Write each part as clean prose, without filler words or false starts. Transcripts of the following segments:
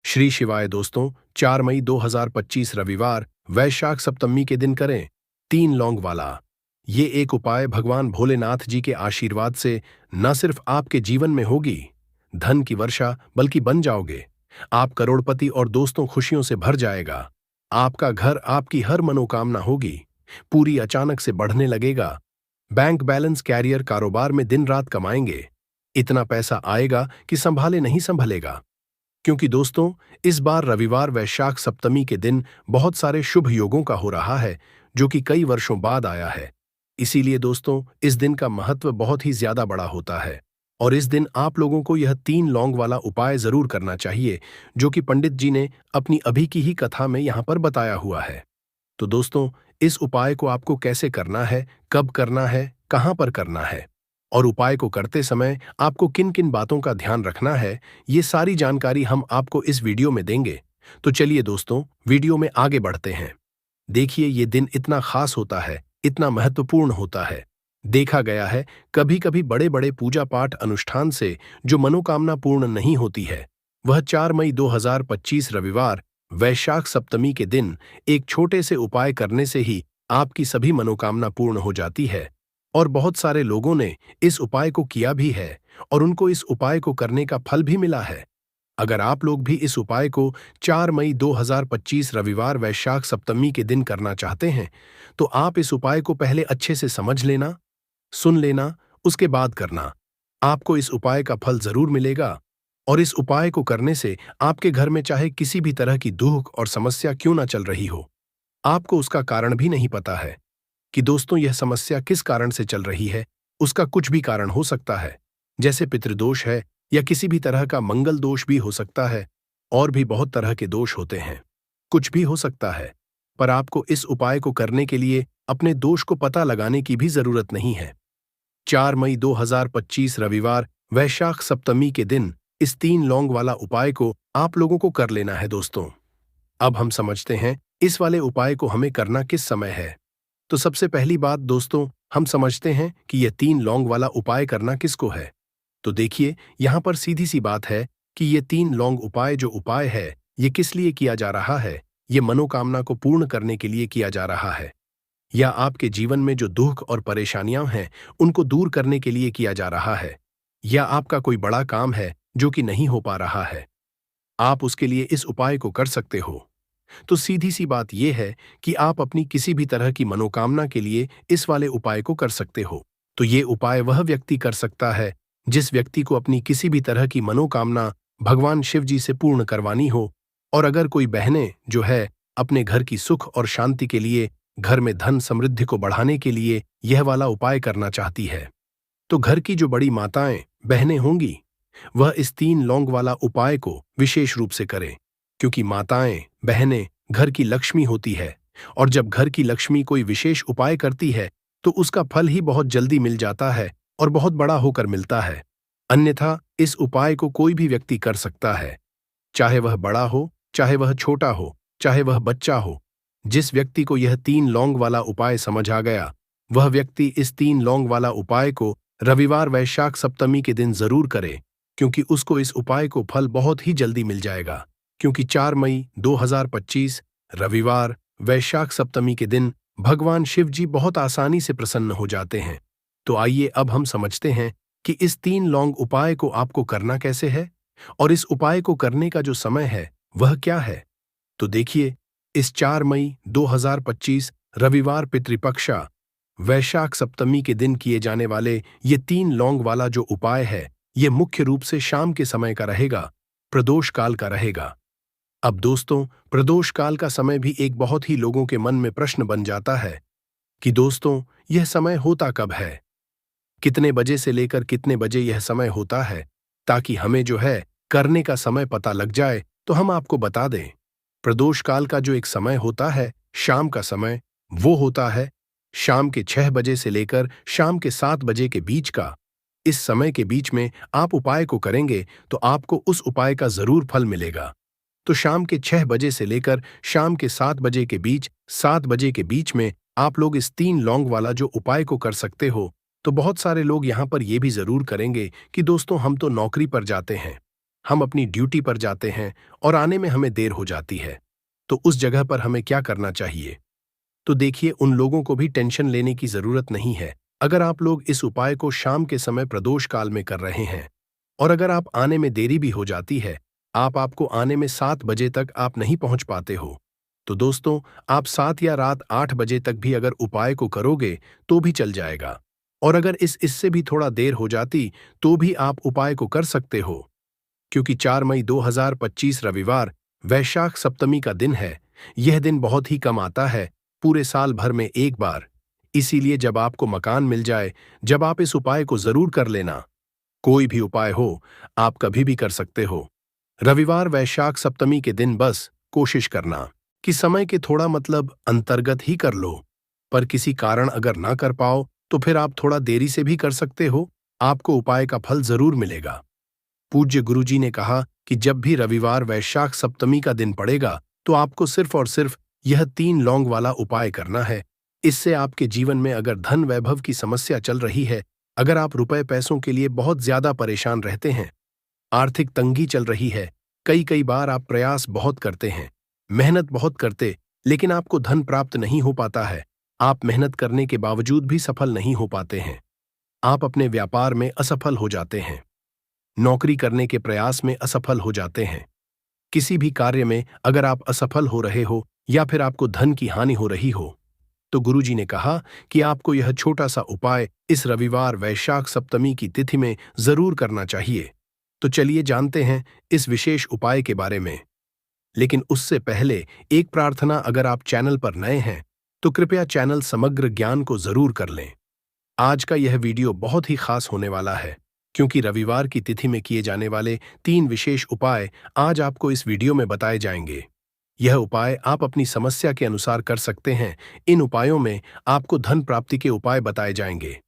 श्री शिवाय दोस्तों। 4 मई 2025 रविवार वैशाख सप्तमी के दिन करें 3 लौंग वाला। ये एक उपाय भगवान भोलेनाथ जी के आशीर्वाद से न सिर्फ आपके जीवन में होगी धन की वर्षा, बल्कि बन जाओगे आप करोड़पति और दोस्तों खुशियों से भर जाएगा। आपका घर, आपकी हर मनोकामना होगी पूरी, अचानक से बढ़ने लगेगा। बैंक बैलेंस, कैरियर, कारोबार में दिन रात कमाएंगे। इतना पैसा आएगा कि संभाले नहीं संभलेगा। क्योंकि दोस्तों, इस बार रविवार वैशाख सप्तमी के दिन बहुत सारे शुभ योगों का हो रहा है, जो कि कई वर्षों बाद आया है। इसीलिए दोस्तों, इस दिन का महत्व बहुत ही ज्यादा बड़ा होता है और इस दिन आप लोगों को यह 3 लौंग वाला उपाय जरूर करना चाहिए, जो कि पंडित जी ने अपनी अभी की ही कथा में यहाँ पर बताया हुआ है। तो दोस्तों, इस उपाय को आपको कैसे करना है, कब करना है, कहाँ पर करना है और उपाय को करते समय आपको किन किन बातों का ध्यान रखना है, ये सारी जानकारी हम आपको इस वीडियो में देंगे। तो चलिए दोस्तों, वीडियो में आगे बढ़ते हैं। देखिए, ये दिन इतना खास होता है, इतना महत्वपूर्ण होता है। देखा गया है कभी कभी बड़े बड़े पूजा पाठ अनुष्ठान से जो मनोकामना पूर्ण नहीं होती है, वह 4 मई 2025 रविवार वैशाख सप्तमी के दिन एक छोटे से उपाय करने से ही आपकी सभी मनोकामना पूर्ण हो जाती है। और बहुत सारे लोगों ने इस उपाय को किया भी है और उनको इस उपाय को करने का फल भी मिला है। अगर आप लोग भी इस उपाय को 4 मई 2025 रविवार वैशाख सप्तमी के दिन करना चाहते हैं, तो आप इस उपाय को पहले अच्छे से समझ लेना, सुन लेना, उसके बाद करना। आपको इस उपाय का फल जरूर मिलेगा और इस उपाय को करने से आपके घर में चाहे किसी भी तरह की दुख और समस्या क्यों ना चल रही हो, आपको उसका कारण भी नहीं पता है कि दोस्तों यह समस्या किस कारण से चल रही है। उसका कुछ भी कारण हो सकता है, जैसे पितृदोष है या किसी भी तरह का मंगल दोष भी हो सकता है, और भी बहुत तरह के दोष होते हैं। कुछ भी हो सकता है, पर आपको इस उपाय को करने के लिए अपने दोष को पता लगाने की भी जरूरत नहीं है। 4 मई 2025 रविवार वैशाख सप्तमी के दिन इस 3 लौंग वाला उपाय को आप लोगों को कर लेना है दोस्तों। अब हम समझते हैं इस वाले उपाय को हमें करना किस समय है। तो सबसे पहली बात दोस्तों, हम समझते हैं कि यह 3 लौंग वाला उपाय करना किसको है। तो देखिए, यहाँ पर सीधी सी बात है कि ये 3 लौंग उपाय जो उपाय है, ये किस लिए किया जा रहा है। ये मनोकामना को पूर्ण करने के लिए किया जा रहा है, या आपके जीवन में जो दुख और परेशानियां हैं उनको दूर करने के लिए किया जा रहा है, या आपका कोई बड़ा काम है जो कि नहीं हो पा रहा है, आप उसके लिए इस उपाय को कर सकते हो। तो सीधी सी बात यह है कि आप अपनी किसी भी तरह की मनोकामना के लिए इस वाले उपाय को कर सकते हो। तो ये उपाय वह व्यक्ति कर सकता है जिस व्यक्ति को अपनी किसी भी तरह की मनोकामना भगवान शिव जी से पूर्ण करवानी हो। और अगर कोई बहनें जो है अपने घर की सुख और शांति के लिए, घर में धन समृद्धि को बढ़ाने के लिए यह वाला उपाय करना चाहती है, तो घर की जो बड़ी माताएं बहनें होंगी, वह इस 3 लौंग वाला उपाय को विशेष रूप से करें। क्योंकि माताएं बहनें घर की लक्ष्मी होती है, और जब घर की लक्ष्मी कोई विशेष उपाय करती है तो उसका फल ही बहुत जल्दी मिल जाता है और बहुत बड़ा होकर मिलता है। अन्यथा इस उपाय को कोई भी व्यक्ति कर सकता है, चाहे वह बड़ा हो, चाहे वह छोटा हो, चाहे वह बच्चा हो। जिस व्यक्ति को यह 3 लौंग वाला उपाय समझ आ गया, वह व्यक्ति इस 3 लौंग वाला उपाय को रविवार वैशाख सप्तमी के दिन जरूर करे, क्योंकि उसको इस उपाय को फल बहुत ही जल्दी मिल जाएगा। क्योंकि 4 मई 2025 रविवार वैशाख सप्तमी के दिन भगवान शिव जी बहुत आसानी से प्रसन्न हो जाते हैं। तो आइए अब हम समझते हैं कि इस 3 लौंग उपाय को आपको करना कैसे है और इस उपाय को करने का जो समय है वह क्या है। तो देखिए, इस 4 मई 2025 रविवार पितृपक्षा वैशाख सप्तमी के दिन किए जाने वाले ये 3 लौंग वाला जो उपाय है, ये मुख्य रूप से शाम के समय का रहेगा, प्रदोष काल का रहेगा। अब दोस्तों, प्रदोष काल का समय भी एक बहुत ही लोगों के मन में प्रश्न बन जाता है कि दोस्तों यह समय होता कब है, कितने बजे से लेकर कितने बजे यह समय होता है, ताकि हमें जो है करने का समय पता लग जाए तो हम आपको बता दें। प्रदोष काल का जो एक समय होता है, शाम का समय, वो होता है शाम के 6 बजे से लेकर शाम के 7 बजे के बीच का। इस समय के बीच में आप उपाय को करेंगे तो आपको उस उपाय का जरूर फल मिलेगा। तो शाम के 6 बजे से लेकर शाम के 7 बजे के बीच, 7 बजे के बीच में आप लोग इस 3 लौंग वाला जो उपाय को कर सकते हो। तो बहुत सारे लोग यहाँ पर ये भी जरूर करेंगे कि दोस्तों हम तो नौकरी पर जाते हैं, हम अपनी ड्यूटी पर जाते हैं और आने में हमें देर हो जाती है, तो उस जगह पर हमें क्या करना चाहिए? तो देखिए, उन लोगों को भी टेंशन लेने की जरूरत नहीं है। अगर आप लोग इस उपाय को शाम के समय प्रदोष काल में कर रहे हैं और अगर आप आने में देरी भी हो जाती है, आपको आने में 7 बजे तक आप नहीं पहुंच पाते हो, तो दोस्तों, आप 7 या रात 8 बजे तक भी अगर उपाय को करोगे तो भी चल जाएगा। और अगर इससे भी थोड़ा देर हो जाती तो भी आप उपाय को कर सकते हो, क्योंकि 4 मई 2025 रविवार वैशाख सप्तमी का दिन है। यह दिन बहुत ही कम आता है, पूरे साल भर में एक बार। इसीलिए जब आपको मकान मिल जाए, जब आप इस उपाय को जरूर कर लेना। कोई भी उपाय हो, आप कभी भी कर सकते हो। रविवार वैशाख सप्तमी के दिन बस कोशिश करना कि समय के थोड़ा अंतर्गत ही कर लो। पर किसी कारण अगर ना कर पाओ तो फिर आप थोड़ा देरी से भी कर सकते हो, आपको उपाय का फल जरूर मिलेगा। पूज्य गुरुजी ने कहा कि जब भी रविवार वैशाख सप्तमी का दिन पड़ेगा तो आपको सिर्फ और सिर्फ यह 3 लौंग वाला उपाय करना है। इससे आपके जीवन में अगर धन वैभव की समस्या चल रही है, अगर आप रुपए पैसों के लिए बहुत ज्यादा परेशान रहते हैं, आर्थिक तंगी चल रही है, कई कई बार आप प्रयास बहुत करते हैं, मेहनत बहुत करते, लेकिन आपको धन प्राप्त नहीं हो पाता है, आप मेहनत करने के बावजूद भी सफल नहीं हो पाते हैं, आप अपने व्यापार में असफल हो जाते हैं, नौकरी करने के प्रयास में असफल हो जाते हैं, किसी भी कार्य में अगर आप असफल हो रहे हो या फिर आपको धन की हानि हो रही हो, तो गुरुजी ने कहा कि आपको यह छोटा सा उपाय इस रविवार वैशाख सप्तमी की तिथि में जरूर करना चाहिए। तो चलिए जानते हैं इस विशेष उपाय के बारे में। लेकिन उससे पहले एक प्रार्थना, अगर आप चैनल पर नए हैं तो कृपया चैनल समग्र ज्ञान को जरूर कर लें। आज का यह वीडियो बहुत ही खास होने वाला है, क्योंकि रविवार की तिथि में किए जाने वाले 3 विशेष उपाय आज आपको इस वीडियो में बताए जाएंगे। यह उपाय आप अपनी समस्या के अनुसार कर सकते हैं। इन उपायों में आपको धन प्राप्ति के उपाय बताए जाएंगे,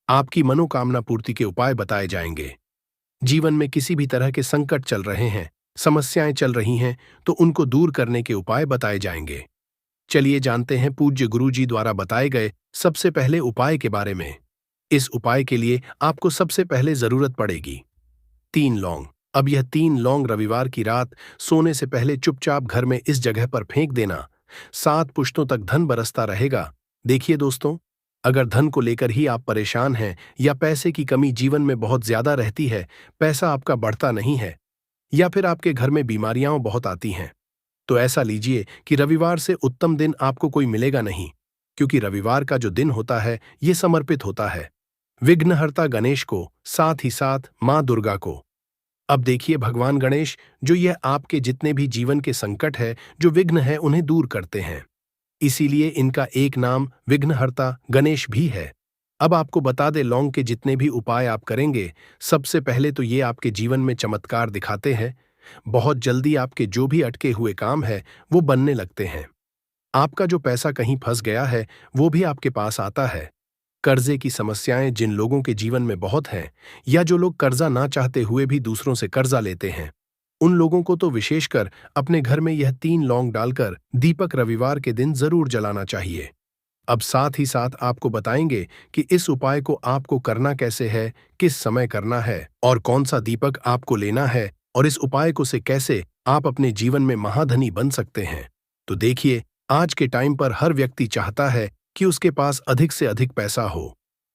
आपकी मनोकामना पूर्ति के उपाय बताए जाएंगे। जीवन में किसी भी तरह के संकट चल रहे हैं, समस्याएं चल रही हैं, तो उनको दूर करने के उपाय बताए जाएंगे। चलिए जानते हैं पूज्य गुरुजी द्वारा बताए गए सबसे पहले उपाय के बारे में। इस उपाय के लिए आपको सबसे पहले जरूरत पड़ेगी 3 लौंग। अब यह 3 लौंग रविवार की रात सोने से पहले चुपचाप घर में इस जगह पर फेंक देना। 7 पुश्तों तक धन बरसता रहेगा। देखिए दोस्तों, अगर धन को लेकर ही आप परेशान हैं या पैसे की कमी जीवन में बहुत ज्यादा रहती है, पैसा आपका बढ़ता नहीं है, या फिर आपके घर में बीमारियां बहुत आती हैं, तो ऐसा लीजिए कि रविवार से उत्तम दिन आपको कोई मिलेगा नहीं, क्योंकि रविवार का जो दिन होता है ये समर्पित होता है विघ्नहर्ता गणेश को, साथ ही साथ मां दुर्गा को। अब देखिए, भगवान गणेश जो यह आपके जितने भी जीवन के संकट है, जो विघ्न है, उन्हें दूर करते हैं। इसीलिए इनका एक नाम विघ्नहर्ता गणेश भी है। अब आपको बता दे, लौंग के जितने भी उपाय आप करेंगे, सबसे पहले तो ये आपके जीवन में चमत्कार दिखाते हैं। बहुत जल्दी आपके जो भी अटके हुए काम है वो बनने लगते हैं। आपका जो पैसा कहीं फंस गया है वो भी आपके पास आता है। कर्जे की समस्याएं जिन लोगों के जीवन में बहुत हैं, या जो लोग कर्जा ना चाहते हुए भी दूसरों से कर्जा लेते हैं, उन लोगों को तो विशेषकर अपने घर में यह 3 लौंग डालकर दीपक रविवार के दिन जरूर जलाना चाहिए। अब साथ ही साथ आपको बताएंगे कि इस उपाय को आपको करना कैसे है, किस समय करना है और कौन सा दीपक आपको लेना है, और इस उपाय को से कैसे आप अपने जीवन में महाधनी बन सकते हैं। तो देखिए, आज के टाइम पर हर व्यक्ति चाहता है कि उसके पास अधिक से अधिक पैसा हो,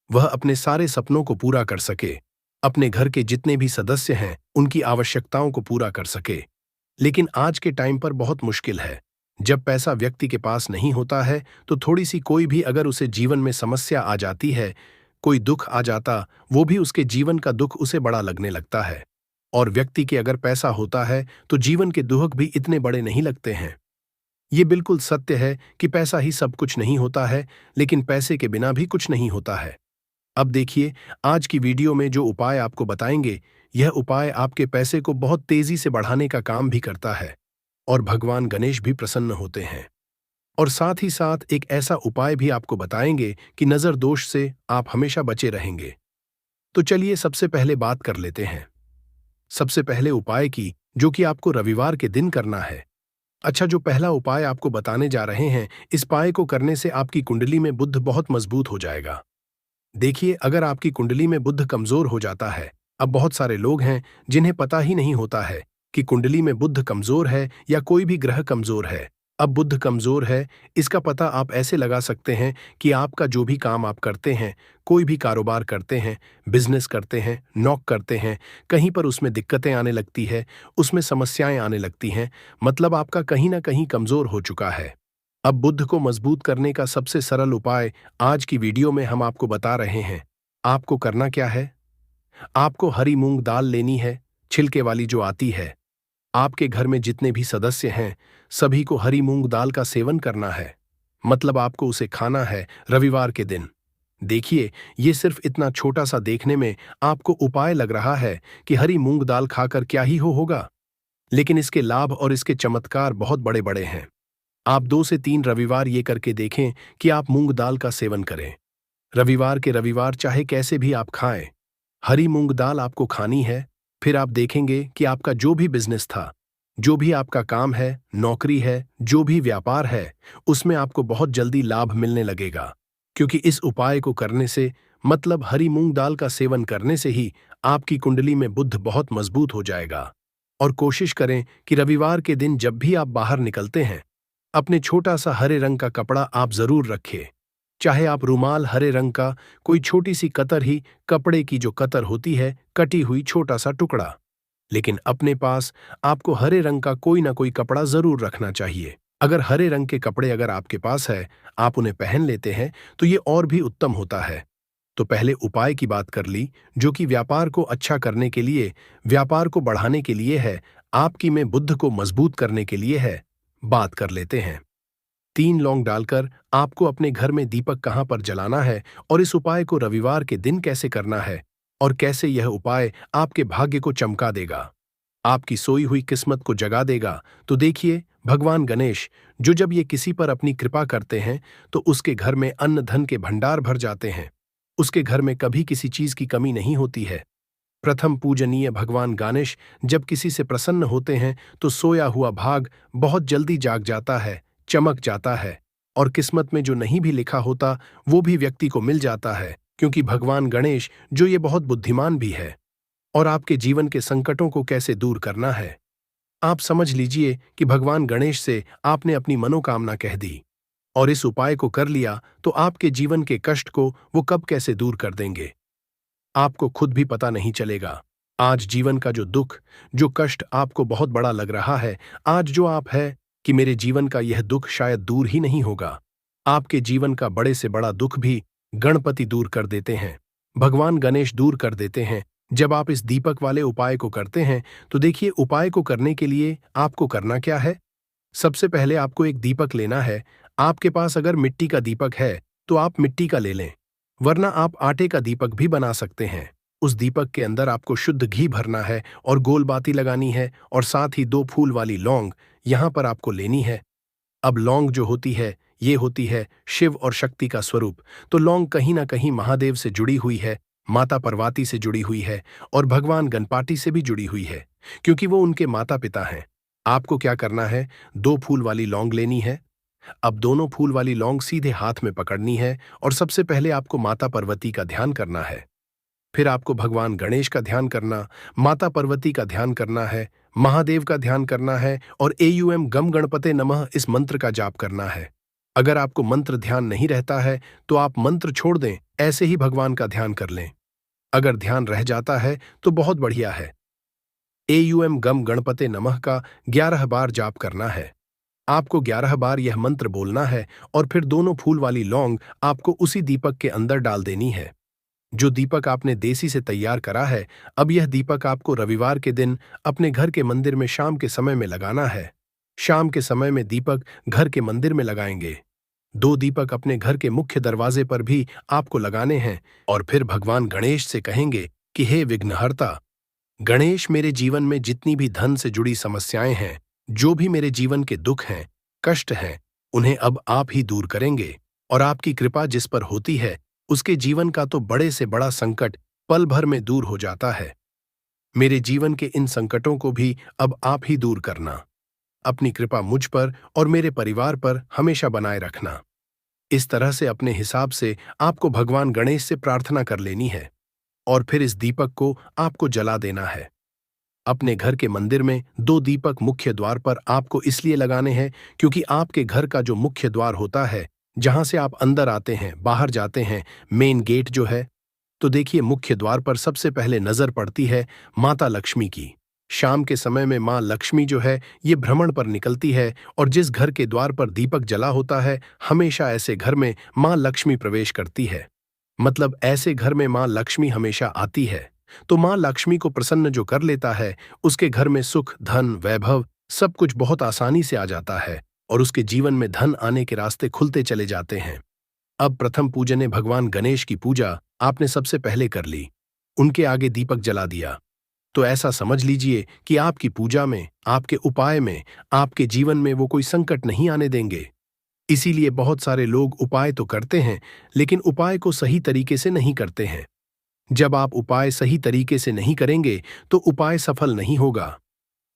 वह अपने सारे सपनों को पूरा कर सके, अपने घर के जितने भी सदस्य हैं उनकी आवश्यकताओं को पूरा कर सके। लेकिन आज के टाइम पर बहुत मुश्किल है। जब पैसा व्यक्ति के पास नहीं होता है तो थोड़ी सी कोई भी अगर उसे जीवन में समस्या आ जाती है, कोई दुख आ जाता, वो भी उसके जीवन का दुख उसे बड़ा लगने लगता है। और व्यक्ति के अगर पैसा होता है तो जीवन के दुख भी इतने बड़े नहीं लगते हैं। ये बिल्कुल सत्य है कि पैसा ही सब कुछ नहीं होता है, लेकिन पैसे के बिना भी कुछ नहीं होता है। अब देखिए, आज की वीडियो में जो उपाय आपको बताएंगे, यह उपाय आपके पैसे को बहुत तेजी से बढ़ाने का काम भी करता है, और भगवान गणेश भी प्रसन्न होते हैं। और साथ ही साथ एक ऐसा उपाय भी आपको बताएंगे कि नजर दोष से आप हमेशा बचे रहेंगे। तो चलिए सबसे पहले बात कर लेते हैं सबसे पहले उपाय की, जो कि आपको रविवार के दिन करना है। अच्छा, जो पहला उपाय आपको बताने जा रहे हैं, इस उपाय को करने से आपकी कुंडली में बुध बहुत मजबूत हो जाएगा। देखिए, अगर आपकी कुंडली में बुध कमजोर हो जाता है, अब बहुत सारे लोग हैं जिन्हें पता ही नहीं होता है कि कुंडली में बुध कमजोर है या कोई भी ग्रह कमजोर है। अब बुध कमजोर है, इसका पता आप ऐसे लगा सकते हैं कि आपका जो भी काम आप करते हैं, कोई भी कारोबार करते हैं, बिजनेस करते हैं, नौक करते हैं, कहीं पर उसमें दिक्कतें आने लगती है, उसमें समस्याएं आने लगती हैं, मतलब आपका कहीं ना कहीं कमजोर हो चुका है। अब बुध को मजबूत करने का सबसे सरल उपाय आज की वीडियो में हम आपको बता रहे हैं। आपको करना क्या है? आपको हरी मूंग दाल लेनी है, छिलके वाली जो आती है। आपके घर में जितने भी सदस्य हैं, सभी को हरी मूंग दाल का सेवन करना है, मतलब आपको उसे खाना है रविवार के दिन। देखिए, ये सिर्फ इतना छोटा सा देखने में आपको उपाय लग रहा है कि हरी मूंग दाल खाकर क्या ही होगा, लेकिन इसके लाभ और इसके चमत्कार बहुत बड़े बड़े हैं। आप 2 से 3 रविवार ये करके देखें कि आप मूंग दाल का सेवन करें। रविवार के रविवार चाहे कैसे भी आप खाएं, हरी मूंग दाल आपको खानी है। फिर आप देखेंगे कि आपका जो भी बिजनेस था, जो भी आपका काम है, नौकरी है, जो भी व्यापार है, उसमें आपको बहुत जल्दी लाभ मिलने लगेगा। क्योंकि इस उपाय को करने से, मतलब हरी मूंग दाल का सेवन करने से ही आपकी कुंडली में बुध बहुत मजबूत हो जाएगा। और कोशिश करें कि रविवार के दिन जब भी आप बाहर निकलते हैं, अपने छोटा सा हरे रंग का कपड़ा आप जरूर रखें। चाहे आप रुमाल हरे रंग का, कोई छोटी सी कतर ही, कपड़े की जो कतर होती है, कटी हुई छोटा सा टुकड़ा, लेकिन अपने पास आपको हरे रंग का कोई ना कोई कपड़ा जरूर रखना चाहिए। अगर हरे रंग के कपड़े अगर आपके पास है, आप उन्हें पहन लेते हैं तो ये और भी उत्तम होता है। तो पहले उपाय की बात कर ली, जो कि व्यापार को अच्छा करने के लिए, व्यापार को बढ़ाने के लिए है, आपकी में बुद्ध को मजबूत करने के लिए है। बात कर लेते हैं। 3 लौंग डालकर आपको अपने घर में दीपक कहां पर जलाना है और इस उपाय को रविवार के दिन कैसे करना है और कैसे यह उपाय आपके भाग्य को चमका देगा, आपकी सोई हुई किस्मत को जगा देगा। तो देखिए, भगवान गणेश जो जब ये किसी पर अपनी कृपा करते हैं तो उसके घर में अन्न धन के भंडार भर जाते हैं। उसके घर में कभी किसी चीज की कमी नहीं होती है। प्रथम पूजनीय भगवान गणेश जब किसी से प्रसन्न होते हैं तो सोया हुआ भाग बहुत जल्दी जाग जाता है, चमक जाता है, और किस्मत में जो नहीं भी लिखा होता वो भी व्यक्ति को मिल जाता है, क्योंकि भगवान गणेश जो ये बहुत बुद्धिमान भी है। और आपके जीवन के संकटों को कैसे दूर करना है, आप समझ लीजिए कि भगवान गणेश से आपने अपनी मनोकामना कह दी और इस उपाय को कर लिया तो आपके जीवन के कष्ट को वो कब कैसे दूर कर देंगे, आपको खुद भी पता नहीं चलेगा। आज जीवन का जो दुख, जो कष्ट आपको बहुत बड़ा लग रहा है, आज जो आप है कि मेरे जीवन का यह दुख शायद दूर ही नहीं होगा, आपके जीवन का बड़े से बड़ा दुख भी गणपति दूर कर देते हैं, भगवान गणेश दूर कर देते हैं। जब आप इस दीपक वाले उपाय को करते हैं तो देखिए, उपाय को करने के लिए आपको करना क्या है। सबसे पहले आपको एक दीपक लेना है। आपके पास अगर मिट्टी का दीपक है तो आप मिट्टी का ले लें, वरना आप आटे का दीपक भी बना सकते हैं। उस दीपक के अंदर आपको शुद्ध घी भरना है और गोल बाती लगानी है, और साथ ही 2 फूल वाली लौंग यहां पर आपको लेनी है। अब लौंग जो होती है, ये होती है शिव और शक्ति का स्वरूप। तो लौंग कहीं ना कहीं महादेव से जुड़ी हुई है, माता पार्वती से जुड़ी हुई है और भगवान गणपति से भी जुड़ी हुई है, क्योंकि वो उनके माता पिता हैं। आपको क्या करना है, 2 फूल वाली लौंग लेनी है। अब दोनों फूल वाली लौंग सीधे हाथ में पकड़नी है और सबसे पहले आपको माता पार्वती का ध्यान करना है। फिर आपको भगवान गणेश का ध्यान करना, माता पार्वती का ध्यान करना है, महादेव का ध्यान करना है और एयूएम गम गणपते नमः इस मंत्र का जाप करना है। अगर आपको मंत्र ध्यान नहीं रहता है तो आप मंत्र छोड़ दें, ऐसे ही भगवान का ध्यान कर लें। अगर ध्यान रह जाता है तो बहुत बढ़िया है। एयूएम गम गणपते नमः का 11 बार जाप करना है। आपको 11 बार यह मंत्र बोलना है और फिर दोनों फूल वाली लौंग आपको उसी दीपक के अंदर डाल देनी है, जो दीपक आपने देसी से तैयार करा है। अब यह दीपक आपको रविवार के दिन अपने घर के मंदिर में शाम के समय में लगाना है। शाम के समय में दीपक घर के मंदिर में लगाएंगे। 2 दीपक अपने घर के मुख्य दरवाजे पर भी आपको लगाने हैं और फिर भगवान गणेश से कहेंगे कि हे विघ्नहर्ता गणेश, मेरे जीवन में जितनी भी धन से जुड़ी समस्याएं हैं, जो भी मेरे जीवन के दुख हैं, कष्ट हैं, उन्हें अब आप ही दूर करेंगे। और आपकी कृपा जिस पर होती है उसके जीवन का तो बड़े से बड़ा संकट पल भर में दूर हो जाता है। मेरे जीवन के इन संकटों को भी अब आप ही दूर करना। अपनी कृपा मुझ पर और मेरे परिवार पर हमेशा बनाए रखना। इस तरह से अपने हिसाब से आपको भगवान गणेश से प्रार्थना कर लेनी है। और फिर इस दीपक को आपको जला देना है। अपने घर के मंदिर में 2 दीपक मुख्य द्वार पर आपको इसलिए लगाने हैं क्योंकि आपके घर का जो मुख्य द्वार होता है, जहां से आप अंदर आते हैं, बाहर जाते हैं, मेन गेट जो है, तो देखिए मुख्य द्वार पर सबसे पहले नजर पड़ती है माता लक्ष्मी की। शाम के समय में मां लक्ष्मी जो है ये भ्रमण पर निकलती है और जिस घर के द्वार पर दीपक जला होता है, हमेशा ऐसे घर में मां लक्ष्मी प्रवेश करती है। मतलब ऐसे घर में मां लक्ष्मी हमेशा आती है। तो मां लक्ष्मी को प्रसन्न जो कर लेता है, उसके घर में सुख, धन, वैभव सब कुछ बहुत आसानी से आ जाता है और उसके जीवन में धन आने के रास्ते खुलते चले जाते हैं। अब प्रथम पूजन भगवान गणेश की पूजा आपने सबसे पहले कर ली, उनके आगे दीपक जला दिया। तो ऐसा समझ लीजिए कि आपकी पूजा में, आपके उपाय में, आपके जीवन में वो कोई संकट नहीं आने देंगे। इसीलिए बहुत सारे लोग उपाय तो करते हैं, लेकिन उपाय को सही तरीके से नहीं करते हैं। जब आप उपाय सही तरीके से नहीं करेंगे, तो उपाय सफल नहीं होगा।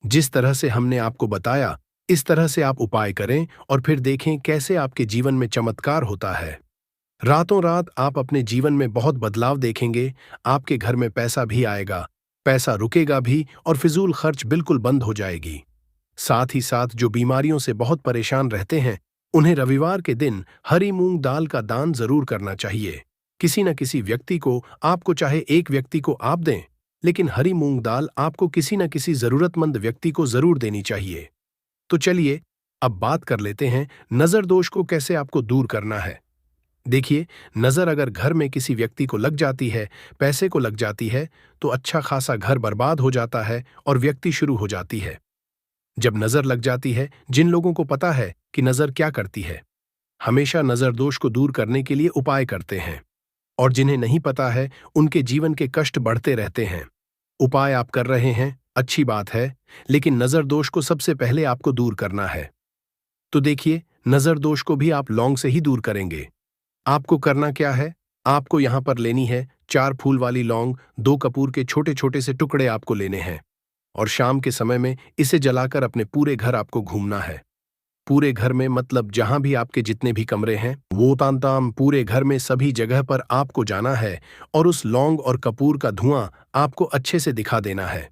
जिस तरह से हमने आपको बताया, इस तरह से आप उपाय करें और फिर देखें कैसे आपके जीवन में चमत्कार होता है। रातों रात आप अपने जीवन में बहुत बदलाव देखेंगे। आपके घर में पैसा भी आएगा, पैसा रुकेगा भी और फिजूल खर्च बिल्कुल बंद हो जाएगी। साथ ही साथ जो बीमारियों से बहुत परेशान रहते हैं, उन्हें रविवार के दिन हरी मूंग दाल का दान जरूर करना चाहिए। किसी न किसी व्यक्ति को, आपको चाहे एक व्यक्ति को आप दें, लेकिन हरी मूंग दाल आपको किसी न किसी जरूरतमंद व्यक्ति को जरूर देनी चाहिए। तो चलिए अब बात कर लेते हैं नजर दोष को कैसे आपको दूर करना है। देखिए, नजर अगर घर में किसी व्यक्ति को लग जाती है, पैसे को लग जाती है, तो अच्छा खासा घर बर्बाद हो जाता है और व्यक्ति शुरू हो जाती है। जब नजर लग जाती है, जिन लोगों को पता है कि नजर क्या करती है, हमेशा नजर दोष को दूर करने के लिए उपाय करते हैं, और जिन्हें नहीं पता है, उनके जीवन के कष्ट बढ़ते रहते हैं। उपाय आप कर रहे हैं, अच्छी बात है, लेकिन नजर दोष को सबसे पहले आपको दूर करना है। तो देखिए, नजर दोष को भी आप लौंग से ही दूर करेंगे। आपको करना क्या है? आपको यहां पर लेनी है 4 फूल वाली लौंग, 2 कपूर के छोटे छोटे से टुकड़े आपको लेने हैं और शाम के समय में इसे जलाकर अपने पूरे घर आपको घूमना है। पूरे घर में मतलब जहां भी आपके जितने भी कमरे हैं, वो ताम पूरे घर में सभी जगह पर आपको जाना है और उस लौंग और कपूर का धुआं आपको अच्छे से दिखा देना है।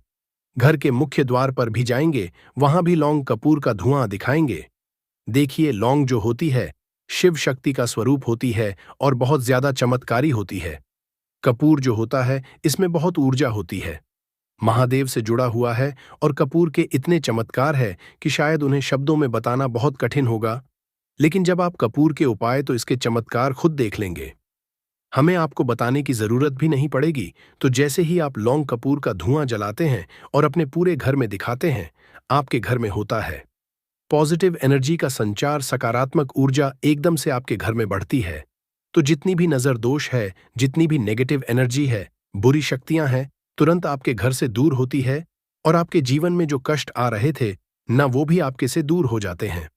घर के मुख्य द्वार पर भी जाएंगे, वहां भी लौंग कपूर का धुआं दिखाएंगे। देखिए, लौंग जो होती है शिव शक्ति का स्वरूप होती है और बहुत ज्यादा चमत्कारी होती है। कपूर जो होता है, इसमें बहुत ऊर्जा होती है, महादेव से जुड़ा हुआ है और कपूर के इतने चमत्कार है कि शायद उन्हें शब्दों में बताना बहुत कठिन होगा। लेकिन जब आप कपूर के उपाय, तो इसके चमत्कार खुद देख लेंगे। हमें आपको बताने की जरूरत भी नहीं पड़ेगी। तो जैसे ही आप लौंग कपूर का धुआं जलाते हैं और अपने पूरे घर में दिखाते हैं, आपके घर में होता है पॉजिटिव एनर्जी का संचार, सकारात्मक ऊर्जा एकदम से आपके घर में बढ़ती है। तो जितनी भी नजर दोष है, जितनी भी नेगेटिव एनर्जी है, बुरी शक्तियां हैं, तुरंत आपके घर से दूर होती है और आपके जीवन में जो कष्ट आ रहे थे ना, वो भी आपके से दूर हो जाते हैं।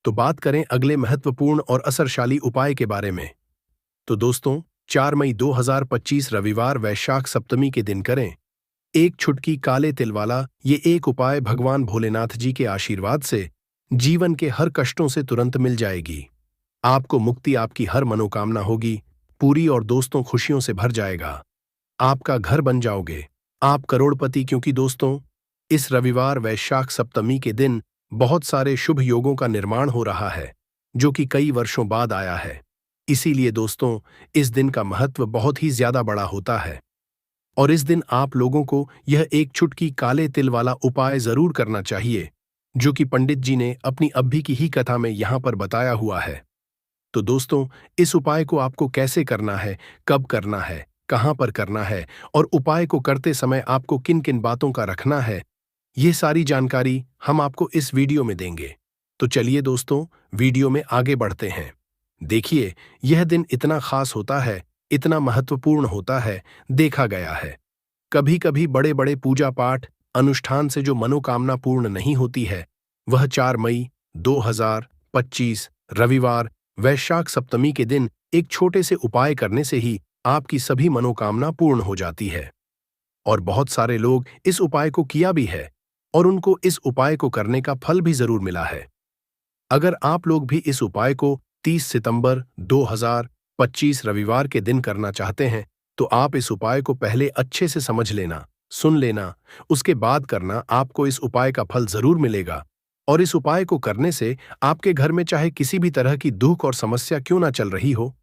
तो बात करें अगले महत्वपूर्ण और असरशाली उपाय के बारे में। तो दोस्तों, 4 मई 2025 रविवार वैशाख सप्तमी के दिन करें एक छुटकी काले तिल वाला ये एक उपाय। भगवान भोलेनाथ जी के आशीर्वाद से जीवन के हर कष्टों से तुरंत मिल जाएगी। आपको मुक्ति, आपकी हर मनोकामना होगी पूरी और दोस्तों खुशियों से भर जाएगा। आपका घर बन जाओगे, आप करोड़पति। क्योंकि दोस्तों, इस रविवार वैशाख सप्तमी के दिन बहुत सारे शुभ योगों का निर्माण हो रहा है, जो कि कई वर्षों बाद आया है। इसीलिए दोस्तों, इस दिन का महत्व बहुत ही ज्यादा बड़ा होता है और इस दिन आप लोगों को यह एक छुटकी काले तिल वाला उपाय जरूर करना चाहिए, जो कि पंडित जी ने अपनी अभी की ही कथा में यहां पर बताया हुआ है। तो दोस्तों, इस उपाय को आपको कैसे करना है, कब करना है, कहां पर करना है और उपाय को करते समय आपको किन किन बातों का रखना है, ये सारी जानकारी हम आपको इस वीडियो में देंगे। तो चलिए दोस्तों, वीडियो में आगे बढ़ते हैं। देखिए, यह दिन इतना खास होता है, इतना महत्वपूर्ण होता है, देखा गया है कभी कभी बड़े बड़े पूजा पाठ अनुष्ठान से जो मनोकामना पूर्ण नहीं होती है, वह 4 मई 2025 रविवार वैशाख सप्तमी के दिन एक छोटे से उपाय करने से ही आपकी सभी मनोकामना पूर्ण हो जाती है। और बहुत सारे लोग इस उपाय को किया भी है और उनको इस उपाय को करने का फल भी जरूर मिला है। अगर आप लोग भी इस उपाय को 30 सितंबर 2025 रविवार के दिन करना चाहते हैं, तो आप इस उपाय को पहले अच्छे से समझ लेना, सुन लेना, उसके बाद करना। आपको इस उपाय का फल जरूर मिलेगा। और इस उपाय को करने से आपके घर में चाहे किसी भी तरह की दुख और समस्या क्यों ना चल रही हो,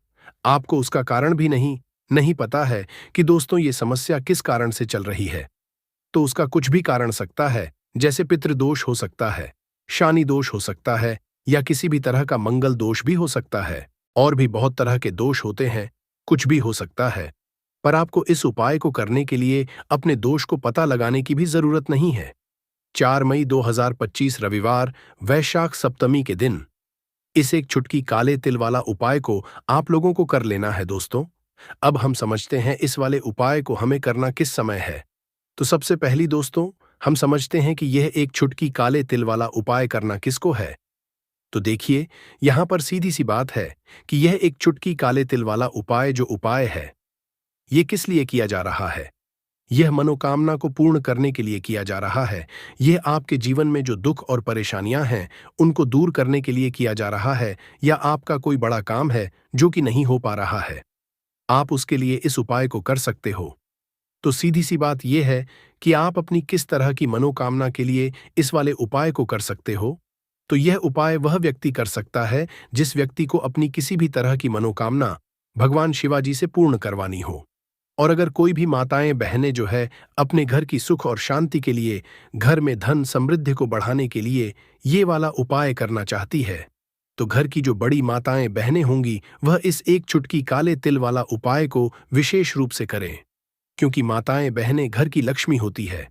आपको उसका कारण भी नहीं नहीं पता है कि दोस्तों ये समस्या किस कारण से चल रही है, तो उसका कुछ भी कारण सकता है। जैसे पितृदोष हो सकता है, शानी दोष हो सकता है, या किसी भी तरह का मंगल दोष भी हो सकता है। और भी बहुत तरह के दोष होते हैं, कुछ भी हो सकता है। पर आपको इस उपाय को करने के लिए अपने दोष को पता लगाने की भी जरूरत नहीं है। 4 मई 2025 रविवार वैशाख सप्तमी के दिन इस एक चुटकी काले तिल वाला उपाय को आप लोगों को कर लेना है दोस्तों। अब हम समझते हैं इस वाले उपाय को हमें करना किस समय है। तो सबसे पहली दोस्तों, हम समझते हैं कि यह एक चुटकी काले तिल वाला उपाय करना किसको है। तो देखिए, यहां पर सीधी सी बात है कि यह एक चुटकी काले तिल वाला उपाय जो उपाय है, यह किस लिए किया जा रहा है। यह मनोकामना को पूर्ण करने के लिए किया जा रहा है। यह आपके जीवन में जो दुख और परेशानियां हैं उनको दूर करने के लिए किया जा रहा है, या आपका कोई बड़ा काम है जो कि नहीं हो पा रहा है, आप उसके लिए इस उपाय को कर सकते हो। तो सीधी सी बात यह है कि आप अपनी किस तरह की मनोकामना के लिए इस वाले उपाय को कर सकते हो। तो यह उपाय वह व्यक्ति कर सकता है जिस व्यक्ति को अपनी किसी भी तरह की मनोकामना भगवान शिवाजी से पूर्ण करवानी हो। और अगर कोई भी माताएं बहनें जो है अपने घर की सुख और शांति के लिए, घर में धन समृद्धि को बढ़ाने के लिए ये वाला उपाय करना चाहती है, तो घर की जो बड़ी माताएं बहनें होंगी वह इस एक चुटकी काले तिल वाला उपाय को विशेष रूप से करें। क्योंकि माताएं बहनें घर की लक्ष्मी होती है,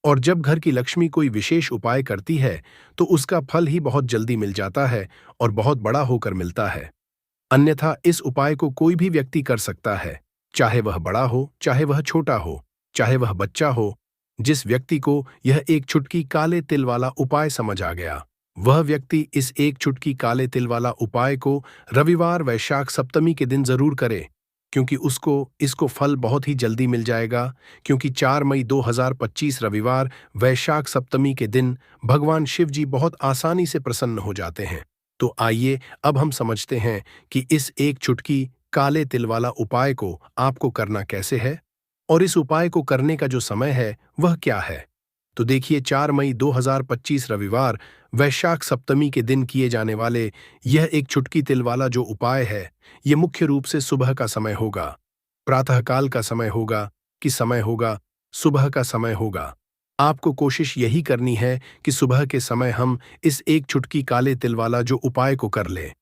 और जब घर की लक्ष्मी कोई विशेष उपाय करती है तो उसका फल ही बहुत जल्दी मिल जाता है और बहुत बड़ा होकर मिलता है। अन्यथा इस उपाय को कोई भी व्यक्ति कर सकता है, चाहे वह बड़ा हो, चाहे वह छोटा हो, चाहे वह बच्चा हो। जिस व्यक्ति को यह एक चुटकी काले तिल वाला उपाय समझ आ गया, वह व्यक्ति इस एक चुटकी काले तिल वाला उपाय को रविवार वैशाख सप्तमी के दिन जरूर करे, क्योंकि उसको इसको फल बहुत ही जल्दी मिल जाएगा। क्योंकि 4 मई 2025 रविवार वैशाख सप्तमी के दिन भगवान शिव जी बहुत आसानी से प्रसन्न हो जाते हैं। तो आइए अब हम समझते हैं कि इस एक चुटकी काले तिल वाला उपाय को आपको करना कैसे है, और इस उपाय को करने का जो समय है वह क्या है। तो देखिए, 4 मई 2025 रविवार वैशाख सप्तमी के दिन किए जाने वाले यह एक चुटकी तिल वाला जो उपाय है, यह मुख्य रूप से सुबह का समय होगा, प्रातःकाल का समय होगा कि समय होगा, सुबह का समय होगा। आपको कोशिश यही करनी है कि सुबह के समय हम इस एक चुटकी काले तिल वाला जो उपाय को कर लें।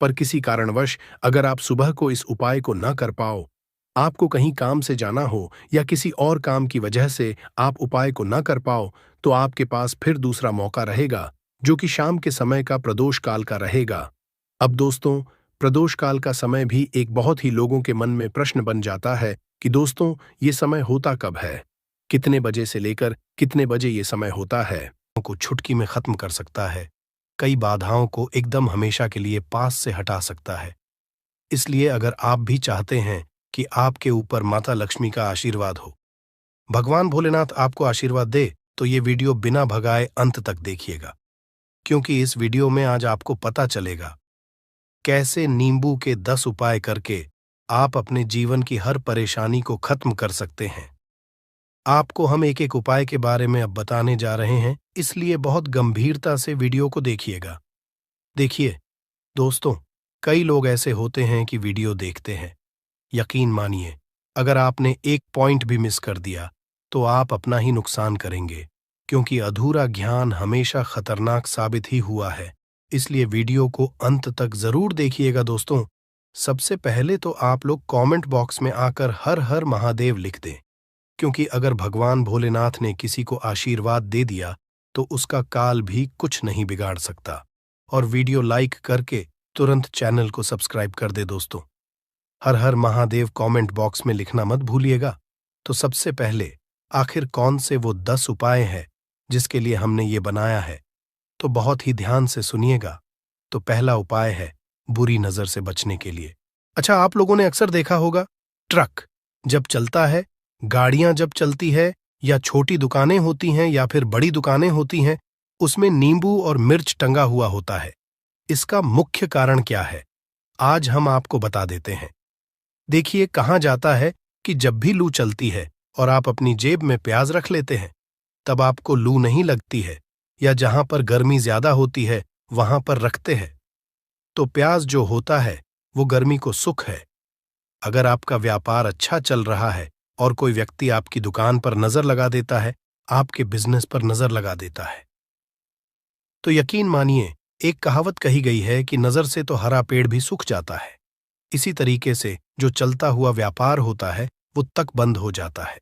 पर किसी कारणवश अगर आप सुबह को इस उपाय को न कर पाओ, आपको कहीं काम से जाना हो या किसी और काम की वजह से आप उपाय को न कर पाओ, तो आपके पास फिर दूसरा मौका रहेगा जो कि शाम के समय का प्रदोष काल का रहेगा। अब दोस्तों, प्रदोष काल का समय भी एक बहुत ही लोगों के मन में प्रश्न बन जाता है कि दोस्तों ये समय होता कब है, कितने बजे से लेकर कितने बजे ये समय होता है। को छुटकी में खत्म कर सकता है, कई बाधाओं को एकदम हमेशा के लिए पास से हटा सकता है। इसलिए अगर आप भी चाहते हैं कि आपके ऊपर माता लक्ष्मी का आशीर्वाद हो, भगवान भोलेनाथ आपको आशीर्वाद दे, तो ये वीडियो बिना भगाए अंत तक देखिएगा। क्योंकि इस वीडियो में आज आपको पता चलेगा कैसे नींबू के 10 उपाय करके आप अपने जीवन की हर परेशानी को खत्म कर सकते हैं। आपको हम एक एक उपाय के बारे में अब बताने जा रहे हैं, इसलिए बहुत गंभीरता से वीडियो को देखिएगा। देखिए दोस्तों, कई लोग ऐसे होते हैं कि वीडियो देखते हैं, यकीन मानिए अगर आपने एक पॉइंट भी मिस कर दिया तो आप अपना ही नुकसान करेंगे, क्योंकि अधूरा ज्ञान हमेशा खतरनाक साबित ही हुआ है। इसलिए वीडियो को अंत तक जरूर देखिएगा दोस्तों। सबसे पहले तो आप लोग कमेंट बॉक्स में आकर हर हर महादेव लिख दें, क्योंकि अगर भगवान भोलेनाथ ने किसी को आशीर्वाद दे दिया तो उसका काल भी कुछ नहीं बिगाड़ सकता। और वीडियो लाइक करके तुरंत चैनल को सब्सक्राइब कर दे दोस्तों। हर हर महादेव कमेंट बॉक्स में लिखना मत भूलिएगा। तो सबसे पहले आखिर कौन से वो 10 उपाय हैं जिसके लिए हमने ये बनाया है, तो बहुत ही ध्यान से सुनिएगा। तो पहला उपाय है बुरी नजर से बचने के लिए। अच्छा, आप लोगों ने अक्सर देखा होगा, ट्रक जब चलता है, गाड़ियां जब चलती है, या छोटी दुकानें होती हैं या फिर बड़ी दुकानें होती हैं, उसमें नींबू और मिर्च टंगा हुआ होता है। इसका मुख्य कारण क्या है, आज हम आपको बता देते हैं। देखिए, कहाँ जाता है कि जब भी लू चलती है और आप अपनी जेब में प्याज रख लेते हैं, तब आपको लू नहीं लगती है, या जहां पर गर्मी ज्यादा होती है वहां पर रखते हैं तो प्याज जो होता है वो गर्मी को सुख है। अगर आपका व्यापार अच्छा चल रहा है और कोई व्यक्ति आपकी दुकान पर नजर लगा देता है, आपके बिजनेस पर नजर लगा देता है, तो यकीन मानिए, एक कहावत कही गई है कि नजर से तो हरा पेड़ भी सूख जाता है। इसी तरीके से जो चलता हुआ व्यापार होता है वो तक बंद हो जाता है।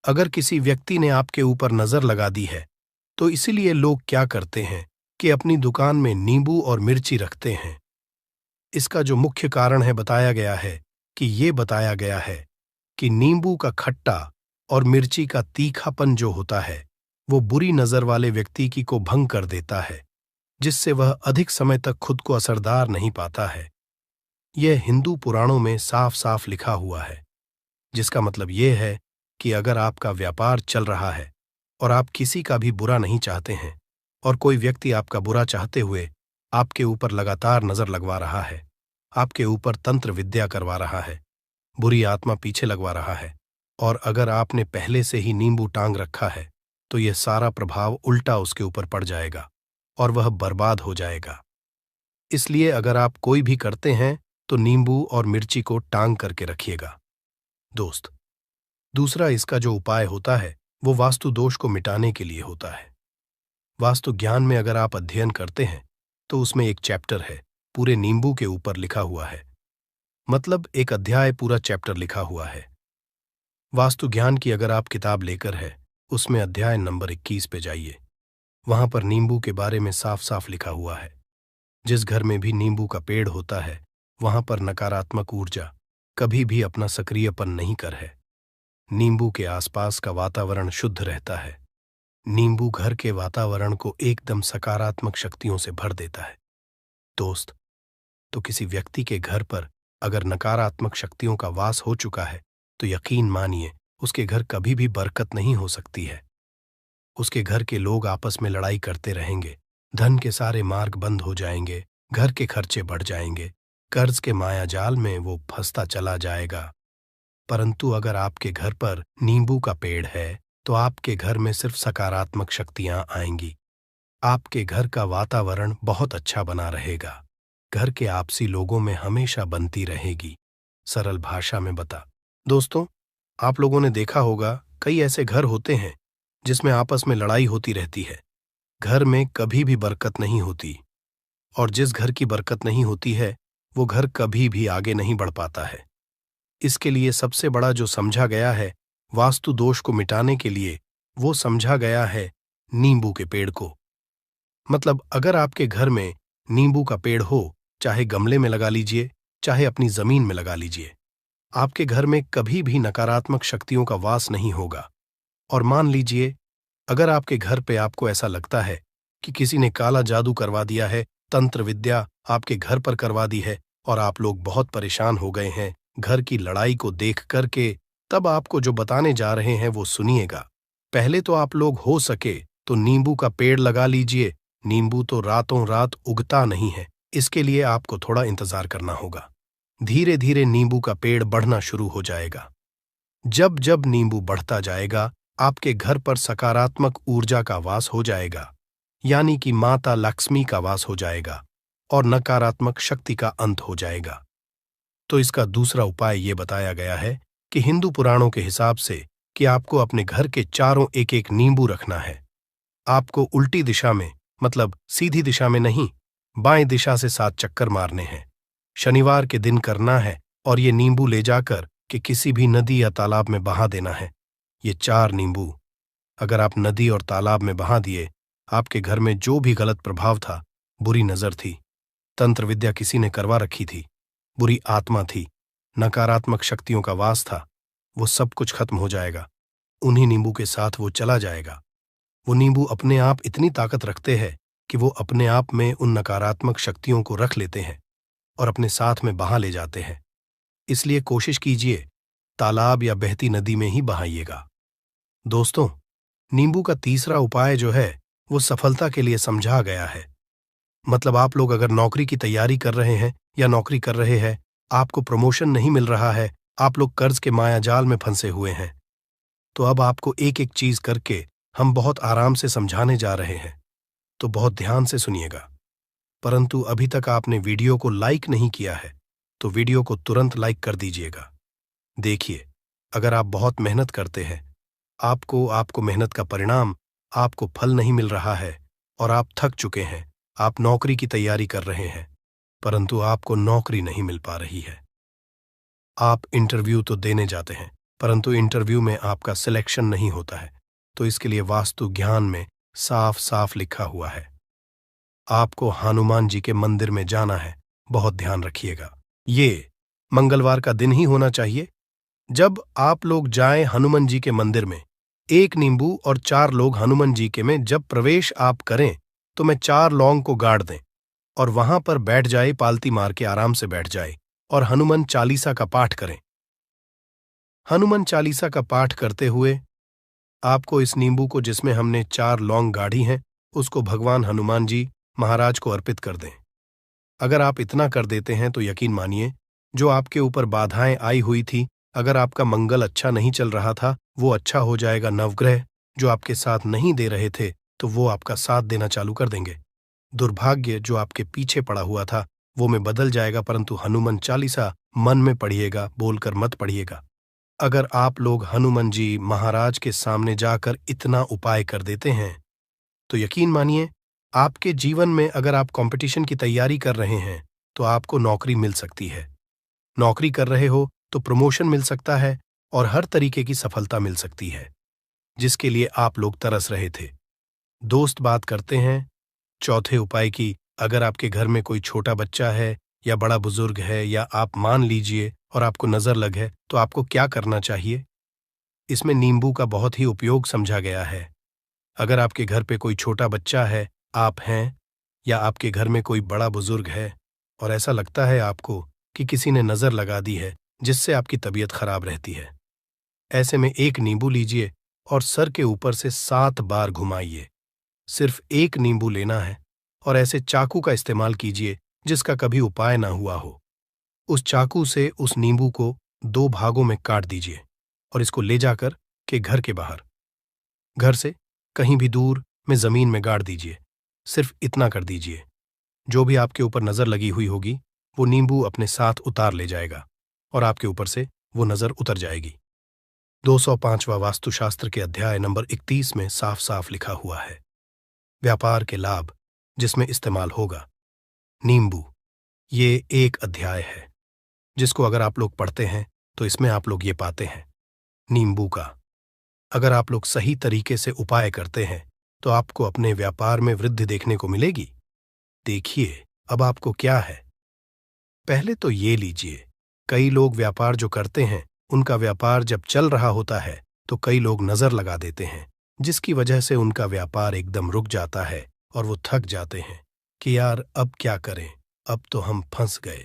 अगर किसी व्यक्ति ने आपके ऊपर नजर लगा दी है तो इसीलिए लोग क्या करते हैं कि अपनी दुकान में नींबू और मिर्ची रखते हैं। इसका जो मुख्य कारण है बताया गया है कि नींबू का खट्टा और मिर्ची का तीखापन जो होता है वो बुरी नजर वाले व्यक्ति की को भंग कर देता है, जिससे वह अधिक समय तक खुद को असरदार नहीं पाता है। यह हिंदू पुराणों में साफ साफ लिखा हुआ है, जिसका मतलब यह है कि अगर आपका व्यापार चल रहा है और आप किसी का भी बुरा नहीं चाहते हैं और कोई व्यक्ति आपका बुरा चाहते हुए आपके ऊपर लगातार नजर लगवा रहा है, आपके ऊपर तंत्र विद्या करवा रहा है, बुरी आत्मा पीछे लगवा रहा है, और अगर आपने पहले से ही नींबू टांग रखा है तो यह सारा प्रभाव उल्टा उसके ऊपर पड़ जाएगा और वह बर्बाद हो जाएगा। इसलिए अगर आप कोई भी करते हैं तो नींबू और मिर्ची को टांग करके रखिएगा। दोस्त, दूसरा इसका जो उपाय होता है वो वास्तु दोष को मिटाने के लिए होता है। वास्तु ज्ञान में अगर आप अध्ययन करते हैं तो उसमें एक चैप्टर है पूरे नींबू के ऊपर लिखा हुआ है, मतलब एक अध्याय पूरा चैप्टर लिखा हुआ है। वास्तु ज्ञान की अगर आप किताब लेकर है उसमें अध्याय नंबर 21 पे जाइए, वहां पर नींबू के बारे में साफ साफ लिखा हुआ है। जिस घर में भी नींबू का पेड़ होता है वहां पर नकारात्मक ऊर्जा कभी भी अपना सक्रियपन नहीं कर है। नींबू के आसपास का वातावरण शुद्ध रहता है। नींबू घर के वातावरण को एकदम सकारात्मक शक्तियों से भर देता है। दोस्त, तो किसी व्यक्ति के घर पर अगर नकारात्मक शक्तियों का वास हो चुका है तो यकीन मानिए उसके घर कभी भी बरकत नहीं हो सकती है। उसके घर के लोग आपस में लड़ाई करते रहेंगे, धन के सारे मार्ग बंद हो जाएंगे, घर के खर्चे बढ़ जाएंगे, कर्ज के माया जाल में वो फंसता चला जाएगा। परंतु अगर आपके घर पर नींबू का पेड़ है तो आपके घर में सिर्फ सकारात्मक शक्तियां आएंगी। आपके घर का वातावरण बहुत अच्छा बना रहेगा। घर के आपसी लोगों में हमेशा बनती रहेगी। सरल भाषा में बता। दोस्तों, आप लोगों ने देखा होगा कई ऐसे घर होते हैं जिसमें आपस में लड़ाई होती रहती है। घर में कभी भी बरकत नहीं होती, और जिस घर की बरकत नहीं होती है वो घर कभी भी आगे नहीं बढ़ पाता है। इसके लिए सबसे बड़ा जो समझा गया है वास्तु दोष को मिटाने के लिए, वो समझा गया है नींबू के पेड़ को। मतलब अगर आपके घर में नींबू का पेड़ हो, चाहे गमले में लगा लीजिए, चाहे अपनी जमीन में लगा लीजिए, आपके घर में कभी भी नकारात्मक शक्तियों का वास नहीं होगा। और मान लीजिए अगर आपके घर पे आपको ऐसा लगता है कि किसी ने काला जादू करवा दिया है, तंत्र विद्या आपके घर पर करवा दी है और आप लोग बहुत परेशान हो गए हैं घर की लड़ाई को देख करके, तब आपको जो बताने जा रहे हैं वो सुनिएगा। पहले तो आप लोग हो सके तो नींबू का पेड़ लगा लीजिए। नींबू तो रातों रात उगता नहीं है, इसके लिए आपको थोड़ा इंतजार करना होगा। धीरे धीरे नींबू का पेड़ बढ़ना शुरू हो जाएगा। जब जब नींबू बढ़ता जाएगा आपके घर पर सकारात्मक ऊर्जा का वास हो जाएगा, यानी कि माता लक्ष्मी का वास हो जाएगा और नकारात्मक शक्ति का अंत हो जाएगा। तो इसका दूसरा उपाय ये बताया गया है कि हिंदू पुराणों के हिसाब से कि आपको अपने घर के चारों एक एक नींबू रखना है। आपको उल्टी दिशा में, मतलब सीधी दिशा में नहीं, बाएं दिशा से 7 चक्कर मारने हैं। शनिवार के दिन करना है और ये नींबू ले जाकर कि किसी भी नदी या तालाब में बहा देना है। ये 4 नींबू अगर आप नदी और तालाब में बहा दिए, आपके घर में जो भी गलत प्रभाव था, बुरी नजर थी, तंत्र विद्या किसी ने करवा रखी थी, बुरी आत्मा थी, नकारात्मक शक्तियों का वास था, वो सब कुछ खत्म हो जाएगा। उन्हीं नींबू के साथ वो चला जाएगा। वो नींबू अपने आप इतनी ताकत रखते हैं कि वो अपने आप में उन नकारात्मक शक्तियों को रख लेते हैं और अपने साथ में बहा ले जाते हैं। इसलिए कोशिश कीजिए तालाब या बहती नदी में ही बहाइएगा। दोस्तों, नींबू का तीसरा उपाय जो है वो सफलता के लिए समझा गया है। मतलब आप लोग अगर नौकरी की तैयारी कर रहे हैं या नौकरी कर रहे हैं, आपको प्रमोशन नहीं मिल रहा है, आप लोग कर्ज के मायाजाल में फंसे हुए हैं। तो अब आपको एक एक चीज करके हम बहुत आराम से समझाने जा रहे हैं, तो बहुत ध्यान से सुनिएगा। परंतु अभी तक आपने वीडियो को लाइक नहीं किया है, तो वीडियो को तुरंत लाइक कर दीजिएगा। देखिए, अगर आप बहुत मेहनत करते हैं, आपको मेहनत का परिणाम, आपको फल नहीं मिल रहा है और आप थक चुके हैं, आप नौकरी की तैयारी कर रहे हैं, परंतु आपको नौकरी नहीं मिल पा रही है। आप इंटरव्यू तो देने जाते हैं, परंतु इंटरव्यू में आपका सिलेक्शन नहीं होता है, तो इसके लिए वास्तु ज्ञान में साफ साफ लिखा हुआ है, आपको हनुमान जी के मंदिर में जाना है। बहुत ध्यान रखिएगा, ये मंगलवार का दिन ही होना चाहिए। जब आप लोग जाएं हनुमान जी के मंदिर में, 1 नींबू और 4 लोग हनुमान जी के में जब प्रवेश आप करें, तो मैं 4 लौंग को गाड़ दें और वहां पर बैठ जाए, पालती मार के आराम से बैठ जाए और हनुमान चालीसा का पाठ करें। हनुमान चालीसा का पाठ करते हुए आपको इस नींबू को, जिसमें हमने 4 लौंग गाढ़ी हैं, उसको भगवान हनुमान जी महाराज को अर्पित कर दें। अगर आप इतना कर देते हैं तो यकीन मानिए, जो आपके ऊपर बाधाएं आई हुई थी, अगर आपका मंगल अच्छा नहीं चल रहा था, वो अच्छा हो जाएगा। नवग्रह जो आपके साथ नहीं दे रहे थे, तो वो आपका साथ देना चालू कर देंगे। दुर्भाग्य जो आपके पीछे पड़ा हुआ था, वो में बदल जाएगा। परंतु हनुमान चालीसा मन में पढ़िएगा, बोलकर मत पढ़िएगा। अगर आप लोग हनुमान जी महाराज के सामने जाकर इतना उपाय कर देते हैं, तो यकीन मानिए, आपके जीवन में अगर आप कंपटीशन की तैयारी कर रहे हैं, तो आपको नौकरी मिल सकती है। नौकरी कर रहे हो तो प्रमोशन मिल सकता है और हर तरीके की सफलता मिल सकती है, जिसके लिए आप लोग तरस रहे थे। दोस्त बात करते हैं चौथे उपाय की। अगर आपके घर में कोई छोटा बच्चा है या बड़ा बुजुर्ग है, या आप मान लीजिए और आपको नजर लग है, तो आपको क्या करना चाहिए? इसमें नींबू का बहुत ही उपयोग समझा गया है। अगर आपके घर पे कोई छोटा बच्चा है, आप हैं, या आपके घर में कोई बड़ा बुजुर्ग है और ऐसा लगता है आपको कि किसी ने नजर लगा दी है, जिससे आपकी तबीयत खराब रहती है, ऐसे में 1 नींबू लीजिए और सर के ऊपर से 7 बार घुमाइए। सिर्फ 1 नींबू लेना है और ऐसे चाकू का इस्तेमाल कीजिए जिसका कभी उपाय ना हुआ हो। उस चाकू से उस नींबू को 2 भागों में काट दीजिए और इसको ले जाकर के घर के बाहर, घर से कहीं भी दूर में जमीन में गाड़ दीजिए। सिर्फ इतना कर दीजिए, जो भी आपके ऊपर नजर लगी हुई होगी, वो नींबू अपने साथ उतार ले जाएगा और आपके ऊपर से वो नजर उतर जाएगी। 205वां वास्तुशास्त्र के अध्याय नंबर 31 में साफ साफ लिखा हुआ है, व्यापार के लाभ जिसमें इस्तेमाल होगा नींबू। ये एक अध्याय है जिसको अगर आप लोग पढ़ते हैं, तो इसमें आप लोग ये पाते हैं नींबू का अगर आप लोग सही तरीके से उपाय करते हैं, तो आपको अपने व्यापार में वृद्धि देखने को मिलेगी। देखिए, अब आपको क्या है। पहले तो ये लीजिए, कई लोग व्यापार जो करते हैं, उनका व्यापार जब चल रहा होता है, तो कई लोग नजर लगा देते हैं, जिसकी वजह से उनका व्यापार एकदम रुक जाता है और वो थक जाते हैं कि यार अब क्या करें, अब तो हम फंस गए।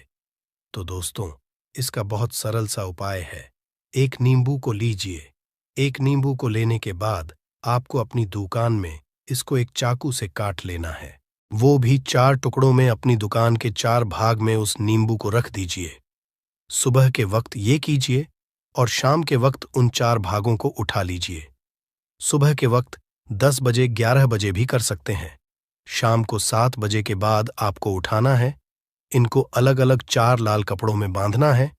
तो दोस्तों, इसका बहुत सरल सा उपाय है। 1 नींबू को लीजिए। 1 नींबू को लेने के बाद आपको अपनी दुकान में इसको एक चाकू से काट लेना है। वो भी 4 टुकड़ों में अपनी दुकान के 4 भाग में उस नींबू को रख दीजिए। सुबह के वक्त ये कीजिए और शाम के वक्त उन 4 भागों को उठा लीजिए। सुबह के वक्त 10 बजे 11 बजे भी कर सकते हैं। शाम को 7 बजे के बाद आपको उठाना है। इनको अलग अलग 4 लाल कपड़ों में बांधना है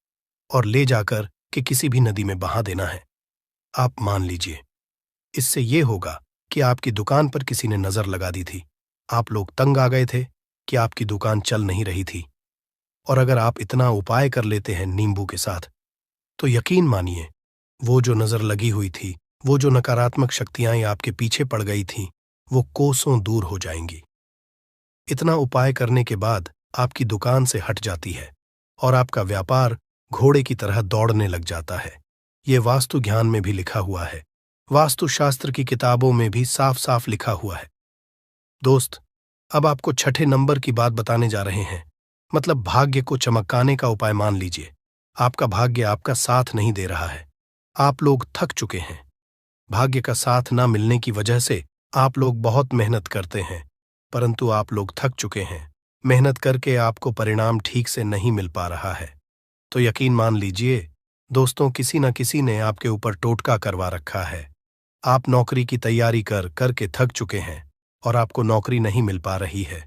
और ले जाकर के किसी भी नदी में बहा देना है। आप मान लीजिए, इससे ये होगा कि आपकी दुकान पर किसी ने नजर लगा दी थी, आप लोग तंग आ गए थे कि आपकी दुकान चल नहीं रही थी, और अगर आप इतना उपाय कर लेते हैं नींबू के साथ, तो यकीन मानिए, वो जो नजर लगी हुई थी, वो जो नकारात्मक शक्तियां आपके पीछे पड़ गई थीं, वो कोसों दूर हो जाएंगी। इतना उपाय करने के बाद आपकी दुकान से हट जाती है और आपका व्यापार घोड़े की तरह दौड़ने लग जाता है। ये वास्तु ज्ञान में भी लिखा हुआ है, वास्तुशास्त्र की किताबों में भी साफ साफ लिखा हुआ है। दोस्त, अब आपको 6ठे नंबर की बात बताने जा रहे हैं, मतलब भाग्य को चमकाने का उपाय। मान लीजिए, आपका भाग्य आपका साथ नहीं दे रहा है, आप लोग थक चुके हैं। भाग्य का साथ ना मिलने की वजह से आप लोग बहुत मेहनत करते हैं, परंतु आप लोग थक चुके हैं। मेहनत करके आपको परिणाम ठीक से नहीं मिल पा रहा है। तो यकीन मान लीजिए, दोस्तों, किसी न किसी ने आपके ऊपर टोटका करवा रखा है। आप नौकरी की तैयारी कर करके थक चुके हैं और आपको नौकरी नहीं मिल पा रही है।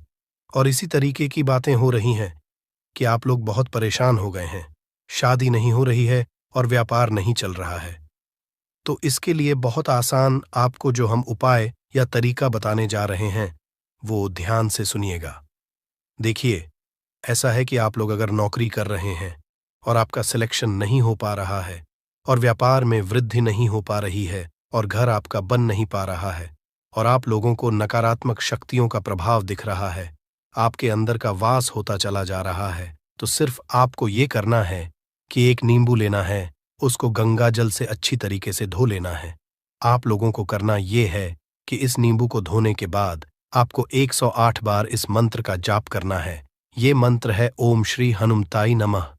और इसी तरीके की बातें हो रही हैं कि आप लोग बहुत परेशान हो गए हैं। शादी नहीं हो रही है और व्यापार नहीं चल रहा है। तो इसके लिए बहुत आसान आपको जो हम उपाय या तरीका बताने जा रहे हैं, वो ध्यान से सुनिएगा। देखिए, ऐसा है कि आप लोग अगर नौकरी कर रहे हैं और आपका सिलेक्शन नहीं हो पा रहा है और व्यापार में वृद्धि नहीं हो पा रही है और घर आपका बन नहीं पा रहा है और आप लोगों को नकारात्मक शक्तियों का प्रभाव दिख रहा है, आपके अंदर का वास होता चला जा रहा है, तो सिर्फ आपको ये करना है कि एक नींबू लेना है, उसको गंगा जल से अच्छी तरीके से धो लेना है। आप लोगों को करना ये है कि इस नींबू को धोने के बाद आपको 108 बार इस मंत्र का जाप करना है। ये मंत्र है ओम श्री हनुमताई नमः।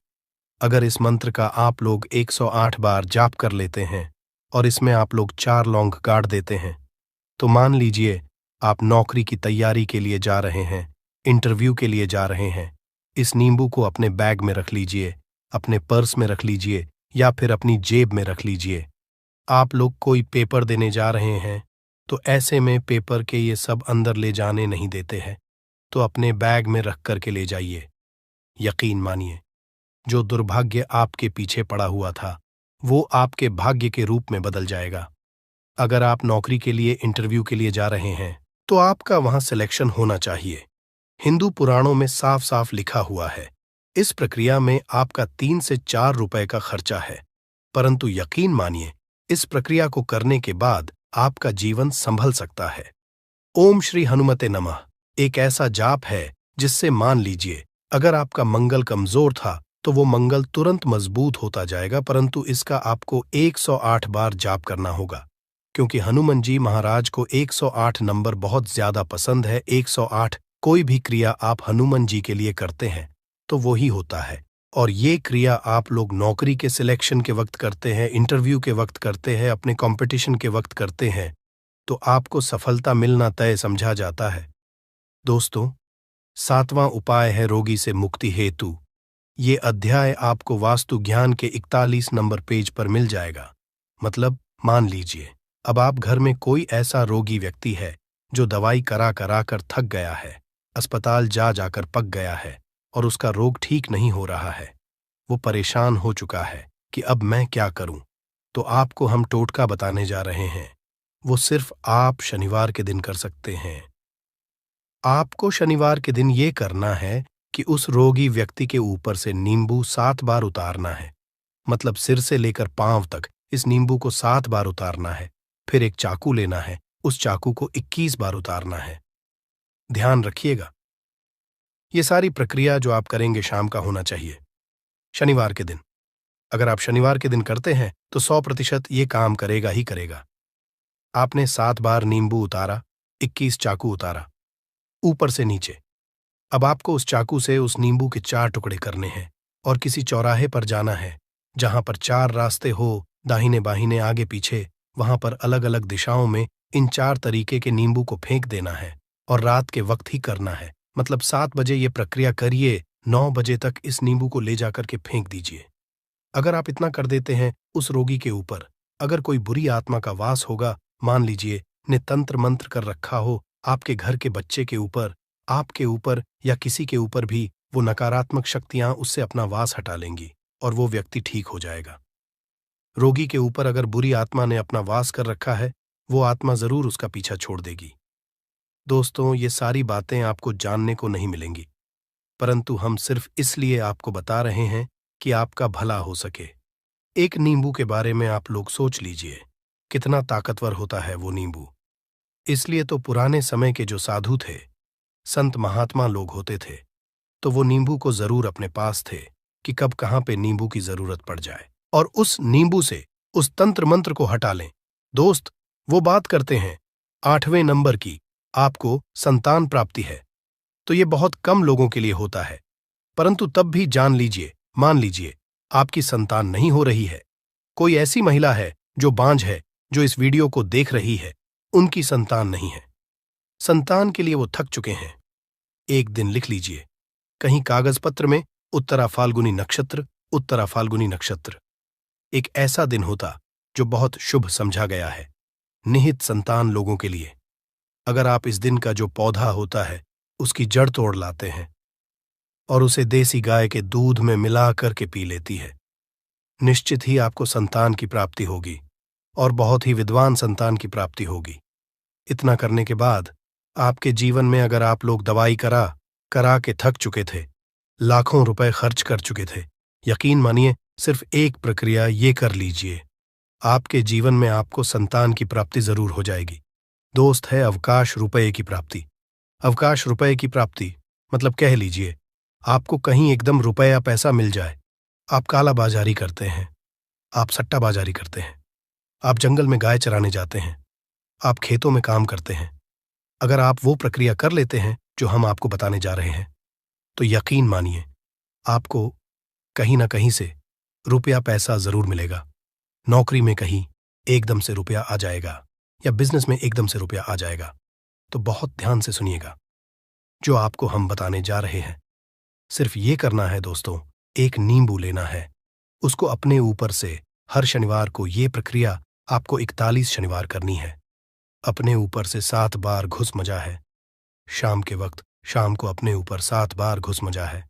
अगर इस मंत्र का आप लोग 108 बार जाप कर लेते हैं और इसमें आप लोग 4 लौंग गाड़ देते हैं, तो मान लीजिए आप नौकरी की तैयारी के लिए जा रहे हैं, इंटरव्यू के लिए जा रहे हैं। इस नींबू को अपने बैग में रख लीजिए, अपने पर्स में रख लीजिए या फिर अपनी जेब में रख लीजिए। आप लोग कोई पेपर देने जा रहे हैं, तो ऐसे में पेपर के ये सब अंदर ले जाने नहीं देते हैं, तो अपने बैग में रख करके ले जाइए। यकीन मानिए, जो दुर्भाग्य आपके पीछे पड़ा हुआ था, वो आपके भाग्य के रूप में बदल जाएगा। अगर आप नौकरी के लिए इंटरव्यू के लिए जा रहे हैं, तो आपका वहां सिलेक्शन होना चाहिए। हिंदू पुराणों में साफ साफ लिखा हुआ है, इस प्रक्रिया में आपका 3 से 4 रुपए का खर्चा है, परंतु यकीन मानिए, इस प्रक्रिया को करने के बाद आपका जीवन संभल सकता है। ओम श्री हनुमते नमः एक ऐसा जाप है जिससे मान लीजिए अगर आपका मंगल कमजोर था तो वो मंगल तुरंत मजबूत होता जाएगा, परंतु इसका आपको 108 बार जाप करना होगा, क्योंकि हनुमान जी महाराज को 108 नंबर बहुत ज्यादा पसंद है। 108 कोई भी क्रिया आप हनुमान जी के लिए करते हैं तो वो ही होता है। और ये क्रिया आप लोग नौकरी के सिलेक्शन के वक्त करते हैं, इंटरव्यू के वक्त करते हैं, अपने कंपटीशन के वक्त करते हैं, तो आपको सफलता मिलना तय समझा जाता है। दोस्तों, 7वां उपाय है रोगी से मुक्ति हेतु। ये अध्याय आपको वास्तु ज्ञान के 41 नंबर पेज पर मिल जाएगा। मतलब मान लीजिए अब आप घर में कोई ऐसा रोगी व्यक्ति है जो दवाई करा करा कर थक गया है, अस्पताल जा जाकर पक गया है और उसका रोग ठीक नहीं हो रहा है। वो परेशान हो चुका है कि अब मैं क्या करूं। तो आपको हम टोटका बताने जा रहे हैं, वो सिर्फ आप शनिवार के दिन कर सकते हैं। आपको शनिवार के दिन ये करना है कि उस रोगी व्यक्ति के ऊपर से नींबू 7 बार उतारना है। मतलब सिर से लेकर पांव तक इस नींबू को 7 बार उतारना है। फिर एक चाकू लेना है, उस चाकू को 21 बार उतारना है। ध्यान रखिएगा, ये सारी प्रक्रिया जो आप करेंगे शाम का होना चाहिए, शनिवार के दिन। अगर आप शनिवार के दिन करते हैं तो 100% ये काम करेगा ही करेगा। आपने 7 बार नींबू उतारा, 21 चाकू उतारा, ऊपर से नीचे। अब आपको उस चाकू से उस नींबू के 4 टुकड़े करने हैं और किसी चौराहे पर जाना है जहां पर 4 रास्ते हो, दाहिने बाहिने आगे पीछे, वहां पर अलग अलग दिशाओं में इन 4 तरीके के नींबू को फेंक देना है और रात के वक्त ही करना है। मतलब 7 बजे ये प्रक्रिया करिए, 9 बजे तक इस नींबू को ले जाकर के फेंक दीजिए। अगर आप इतना कर देते हैं, उस रोगी के ऊपर अगर कोई बुरी आत्मा का वास होगा, मान लीजिए ने तंत्र मंत्र कर रखा हो आपके घर के बच्चे के ऊपर, आपके ऊपर या किसी के ऊपर भी, वो नकारात्मक शक्तियां उससे अपना वास हटा लेंगी और वो व्यक्ति ठीक हो जाएगा। रोगी के ऊपर अगर बुरी आत्मा ने अपना वास कर रखा है, वो आत्मा जरूर उसका पीछा छोड़ देगी। दोस्तों, ये सारी बातें आपको जानने को नहीं मिलेंगी, परंतु हम सिर्फ इसलिए आपको बता रहे हैं कि आपका भला हो सके। एक नींबू के बारे में आप लोग सोच लीजिए, कितना ताकतवर होता है वो नींबू। इसलिए तो पुराने समय के जो साधु थे, संत महात्मा लोग होते थे, तो वो नींबू को जरूर अपने पास थे कि कब कहाँ पे नींबू की जरूरत पड़ जाए और उस नींबू से उस तंत्र मंत्र को हटा लें। दोस्त, वो बात करते हैं 8वें नंबर की, आपको संतान प्राप्ति है, तो ये बहुत कम लोगों के लिए होता है, परंतु तब भी जान लीजिए, मान लीजिए आपकी संतान नहीं हो रही है, कोई ऐसी महिला है जो बांझ है, जो इस वीडियो को देख रही है, उनकी संतान नहीं है, संतान के लिए वो थक चुके हैं। एक दिन लिख लीजिए कहीं कागज पत्र में, उत्तरा फाल्गुनी नक्षत्र, उत्तरा फाल्गुनी नक्षत्र। एक ऐसा दिन होता जो बहुत शुभ समझा गया है निहित संतान लोगों के लिए। अगर आप इस दिन का जो पौधा होता है उसकी जड़ तोड़ लाते हैं और उसे देसी गाय के दूध में मिला करके पी लेती है, निश्चित ही आपको संतान की प्राप्ति होगी और बहुत ही विद्वान संतान की प्राप्ति होगी। इतना करने के बाद आपके जीवन में अगर आप लोग दवाई करा करा के थक चुके थे, लाखों रुपए खर्च कर चुके थे, यकीन मानिए सिर्फ एक प्रक्रिया ये कर लीजिए, आपके जीवन में आपको संतान की प्राप्ति जरूर हो जाएगी। दोस्त है अवकाश रुपये की प्राप्ति। अवकाश रुपये की प्राप्ति मतलब कह लीजिए आपको कहीं एकदम रुपया पैसा मिल जाए। आप काला बाजारी करते हैं, आप सट्टा बाजारी करते हैं, आप जंगल में गाय चराने जाते हैं, आप खेतों में काम करते हैं। अगर आप वो प्रक्रिया कर लेते हैं जो हम आपको बताने जा रहे हैं तो यकीन मानिए आपको कहीं ना कहीं से रुपया पैसा जरूर मिलेगा। नौकरी में कहीं एकदम से रुपया आ जाएगा या बिजनेस में एकदम से रुपया आ जाएगा। तो बहुत ध्यान से सुनिएगा जो आपको हम बताने जा रहे हैं। सिर्फ ये करना है दोस्तों, एक नींबू लेना है, उसको अपने ऊपर से हर शनिवार को ये प्रक्रिया आपको 41 शनिवार करनी है। अपने ऊपर से 7 बार घुस मजा है। शाम के वक्त शाम को अपने ऊपर 7 बार घुस मजा है।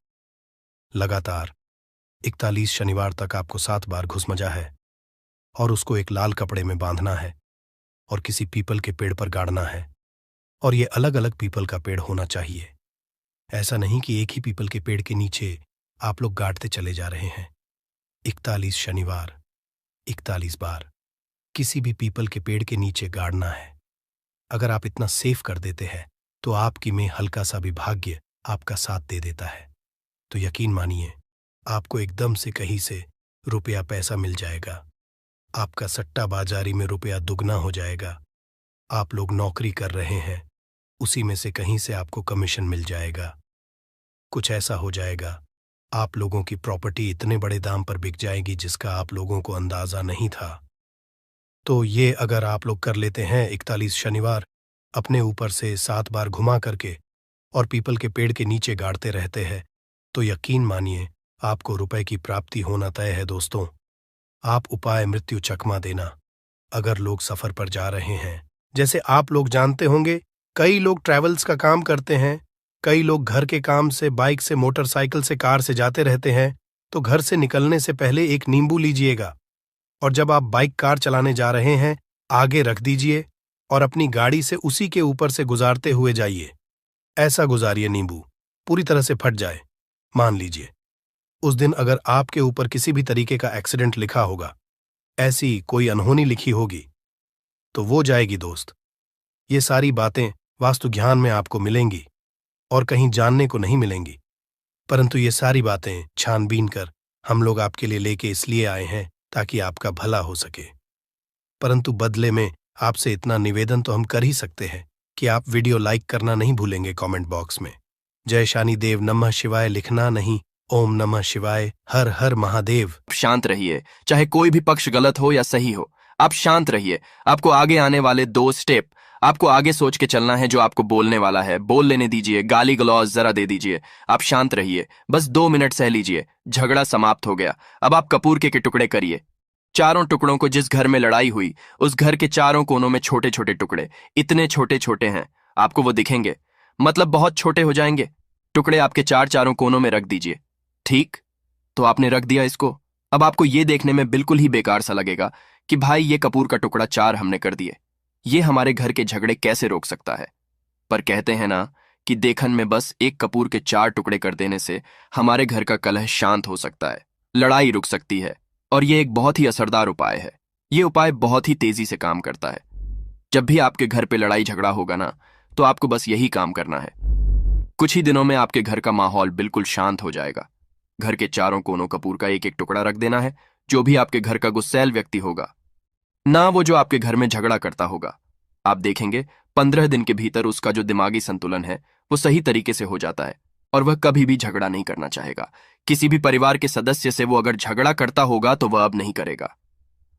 लगातार 41 शनिवार तक आपको 7 बार घुस मजा है और उसको एक लाल कपड़े में बांधना है और किसी पीपल के पेड़ पर गाड़ना है। और ये अलग अलग पीपल का पेड़ होना चाहिए। ऐसा नहीं कि एक ही पीपल के पेड़ के नीचे आप लोग गाड़ते चले जा रहे हैं। 41 शनिवार 41 बार किसी भी पीपल के पेड़ के नीचे गाड़ना है। अगर आप इतना सेफ कर देते हैं तो आपकी में हल्का सा भी भाग्य आपका साथ दे देता है। तो यकीन मानिए आपको एकदम से कहीं से रुपया पैसा मिल जाएगा। आपका सट्टा बाजारी में रुपया दुगना हो जाएगा। आप लोग नौकरी कर रहे हैं, उसी में से कहीं से आपको कमीशन मिल जाएगा। कुछ ऐसा हो जाएगा आप लोगों की प्रॉपर्टी इतने बड़े दाम पर बिक जाएगी जिसका आप लोगों को अंदाजा नहीं था। तो ये अगर आप लोग कर लेते हैं 41 शनिवार अपने ऊपर से 7 बार घुमा करके और पीपल के पेड़ के नीचे गाड़ते रहते हैं तो यकीन मानिए आपको रुपए की प्राप्ति होना तय है दोस्तों। आप उपाय मृत्यु चकमा देना। अगर लोग सफर पर जा रहे हैं, जैसे आप लोग जानते होंगे कई लोग ट्रैवल्स का काम करते हैं, कई लोग घर के काम से बाइक से मोटरसाइकिल से कार से जाते रहते हैं, तो घर से निकलने से पहले एक नींबू लीजिएगा और जब आप बाइक कार चलाने जा रहे हैं आगे रख दीजिए और अपनी गाड़ी से उसी के ऊपर से गुजारते हुए जाइए। ऐसा गुजारिए नींबू पूरी तरह से फट जाए। मान लीजिए उस दिन अगर आपके ऊपर किसी भी तरीके का एक्सीडेंट लिखा होगा, ऐसी कोई अनहोनी लिखी होगी, तो वो जाएगी दोस्त। ये सारी बातें वास्तु ज्ञान में आपको मिलेंगी और कहीं जानने को नहीं मिलेंगी, परंतु ये सारी बातें छानबीन कर हम लोग आपके लिए लेके इसलिए आए हैं ताकि आपका भला हो सके। परंतु बदले में आपसे इतना निवेदन तो हम कर ही सकते हैं कि आप वीडियो लाइक करना नहीं भूलेंगे कमेंट बॉक्स में। जय शानी देव नमः शिवाय लिखना नहीं, ओम नमः शिवाय हर हर महादेव। शांत रहिए, चाहे कोई भी पक्ष गलत हो या सही हो, आप शांत रहिए। आपको आगे आने वाले 2 स्टेप आपको आगे सोच के चलना है। जो आपको बोलने वाला है बोल लेने दीजिए, गाली गलौज जरा दे दीजिए। आप शांत रहिए, बस 2 मिनट सह लीजिए। झगड़ा समाप्त हो गया। अब आप कपूर के टुकड़े करिए। चारों टुकड़ों को जिस घर में लड़ाई हुई उस घर के चारों कोनों में छोटे छोटे टुकड़े, इतने छोटे छोटे हैं आपको वो दिखेंगे, मतलब बहुत छोटे हो जाएंगे। टुकड़े आपके चारों कोनों में रख दीजिए। ठीक, तो आपने रख दिया इसको। अब आपको ये देखने में बिल्कुल ही बेकार सा लगेगा कि भाई ये कपूर का टुकड़ा 4 हमने कर दिए, ये हमारे घर के झगड़े कैसे रोक सकता है। पर कहते हैं ना कि देखन में बस एक कपूर के 4 टुकड़े कर देने से हमारे घर का कलह शांत हो सकता है, लड़ाई रुक सकती है। और ये एक बहुत ही असरदार उपाय है। ये उपाय बहुत ही तेजी से काम करता है। जब भी आपके घर पे लड़ाई झगड़ा होगा ना, तो आपको बस यही काम करना है। कुछ ही दिनों में आपके घर का माहौल बिल्कुल शांत हो जाएगा। घर के चारों कोनों कपूर का एक एक टुकड़ा रख देना है। जो भी आपके घर का गुस्सैल व्यक्ति होगा ना, वो जो आपके घर में झगड़ा करता होगा, आप देखेंगे 15 दिन के भीतर उसका जो दिमागी संतुलन है वो सही तरीके से हो जाता है और वह कभी भी झगड़ा नहीं करना चाहेगा। किसी भी परिवार के सदस्य से वो अगर झगड़ा करता होगा तो वह अब नहीं करेगा।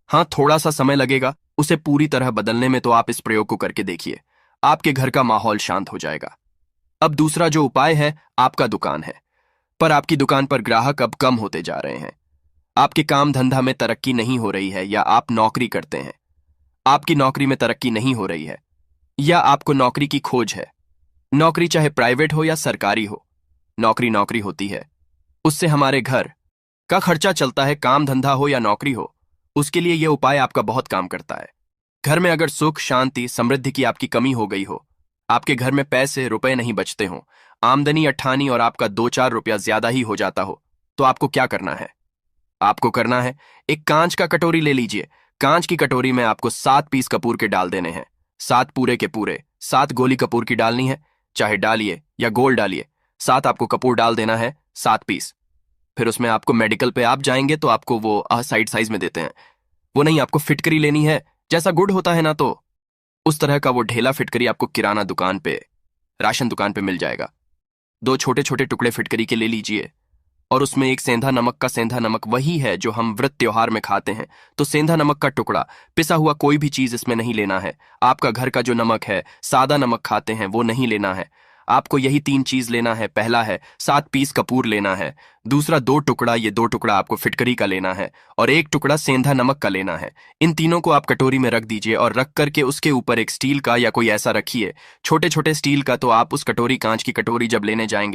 हाँ, थोड़ा सा समय लगेगा उसे पूरी तरह बदलने में, तो आप इस प्रयोग को करके देखिए, आपके घर का माहौल शांत हो जाएगा। अब दूसरा जो उपाय है, आपका दुकान है, पर आपकी दुकान पर ग्राहक अब कम होते जा रहे हैं। आपके काम धंधा में तरक्की नहीं हो रही है, या आप नौकरी करते हैं, आपकी नौकरी में तरक्की नहीं हो रही है, या आपको नौकरी की खोज है। नौकरी चाहे प्राइवेट हो या सरकारी हो, नौकरी नौकरी होती है, उससे हमारे घर का खर्चा चलता है। काम धंधा हो या नौकरी हो, उसके लिए यह उपाय आपका बहुत काम करता है। घर में अगर सुख शांति समृद्धि की आपकी कमी हो गई हो, आपके घर में पैसे रुपए नहीं बचते हो, आमदनी अट्ठानी और आपका 2-4 रुपया ज्यादा ही हो जाता हो, तो आपको क्या करना है? आपको करना है, एक कांच का कटोरी ले लीजिए। कांच की कटोरी में आपको 7 पीस कपूर के डाल देने हैं। 7 पूरे के पूरे 7 गोली कपूर की डालनी है, चाहे डालिए या गोल डालिए। 7 आपको कपूर डाल देना है, 7 पीस। फिर उसमें आपको मेडिकल पे आप जाएंगे तो आपको वो साइड साइज में देते हैं, वो नहीं, आपको फिटकरी लेनी है। जैसा गुड़ होता है ना, तो उस तरह का वो ढेला फिटकरी आपको किराना दुकान पे, राशन दुकान पे मिल जाएगा। 2 छोटे छोटे टुकड़े फिटकरी के ले लीजिए, और उसमें एक सेंधा नमक का, सेंधा नमक वही है जो हम व्रत त्योहार में खाते हैं, तो सेंधा नमक का टुकड़ा, पिसा हुआ कोई भी चीज इसमें नहीं लेना है। आपका घर का जो नमक है, सादा नमक खाते हैं, वो नहीं लेना है। आपको यही 3 चीज लेना है। पहला है 7 पीस कपूर लेना है, दूसरा 2 टुकड़ा, ये 2 टुकड़ा आपको फिटकरी का लेना है, और 1 टुकड़ा सेंधा नमक का लेना है। इन तीनों को आप कटोरी में रख दीजिए, और रख करके उसके ऊपर एक स्टील का या कोई ऐसा रखिए, छोटे छोटे स्टील का। तो आप उस कटोरी, कांच की कटोरी जब लेने जाएंगे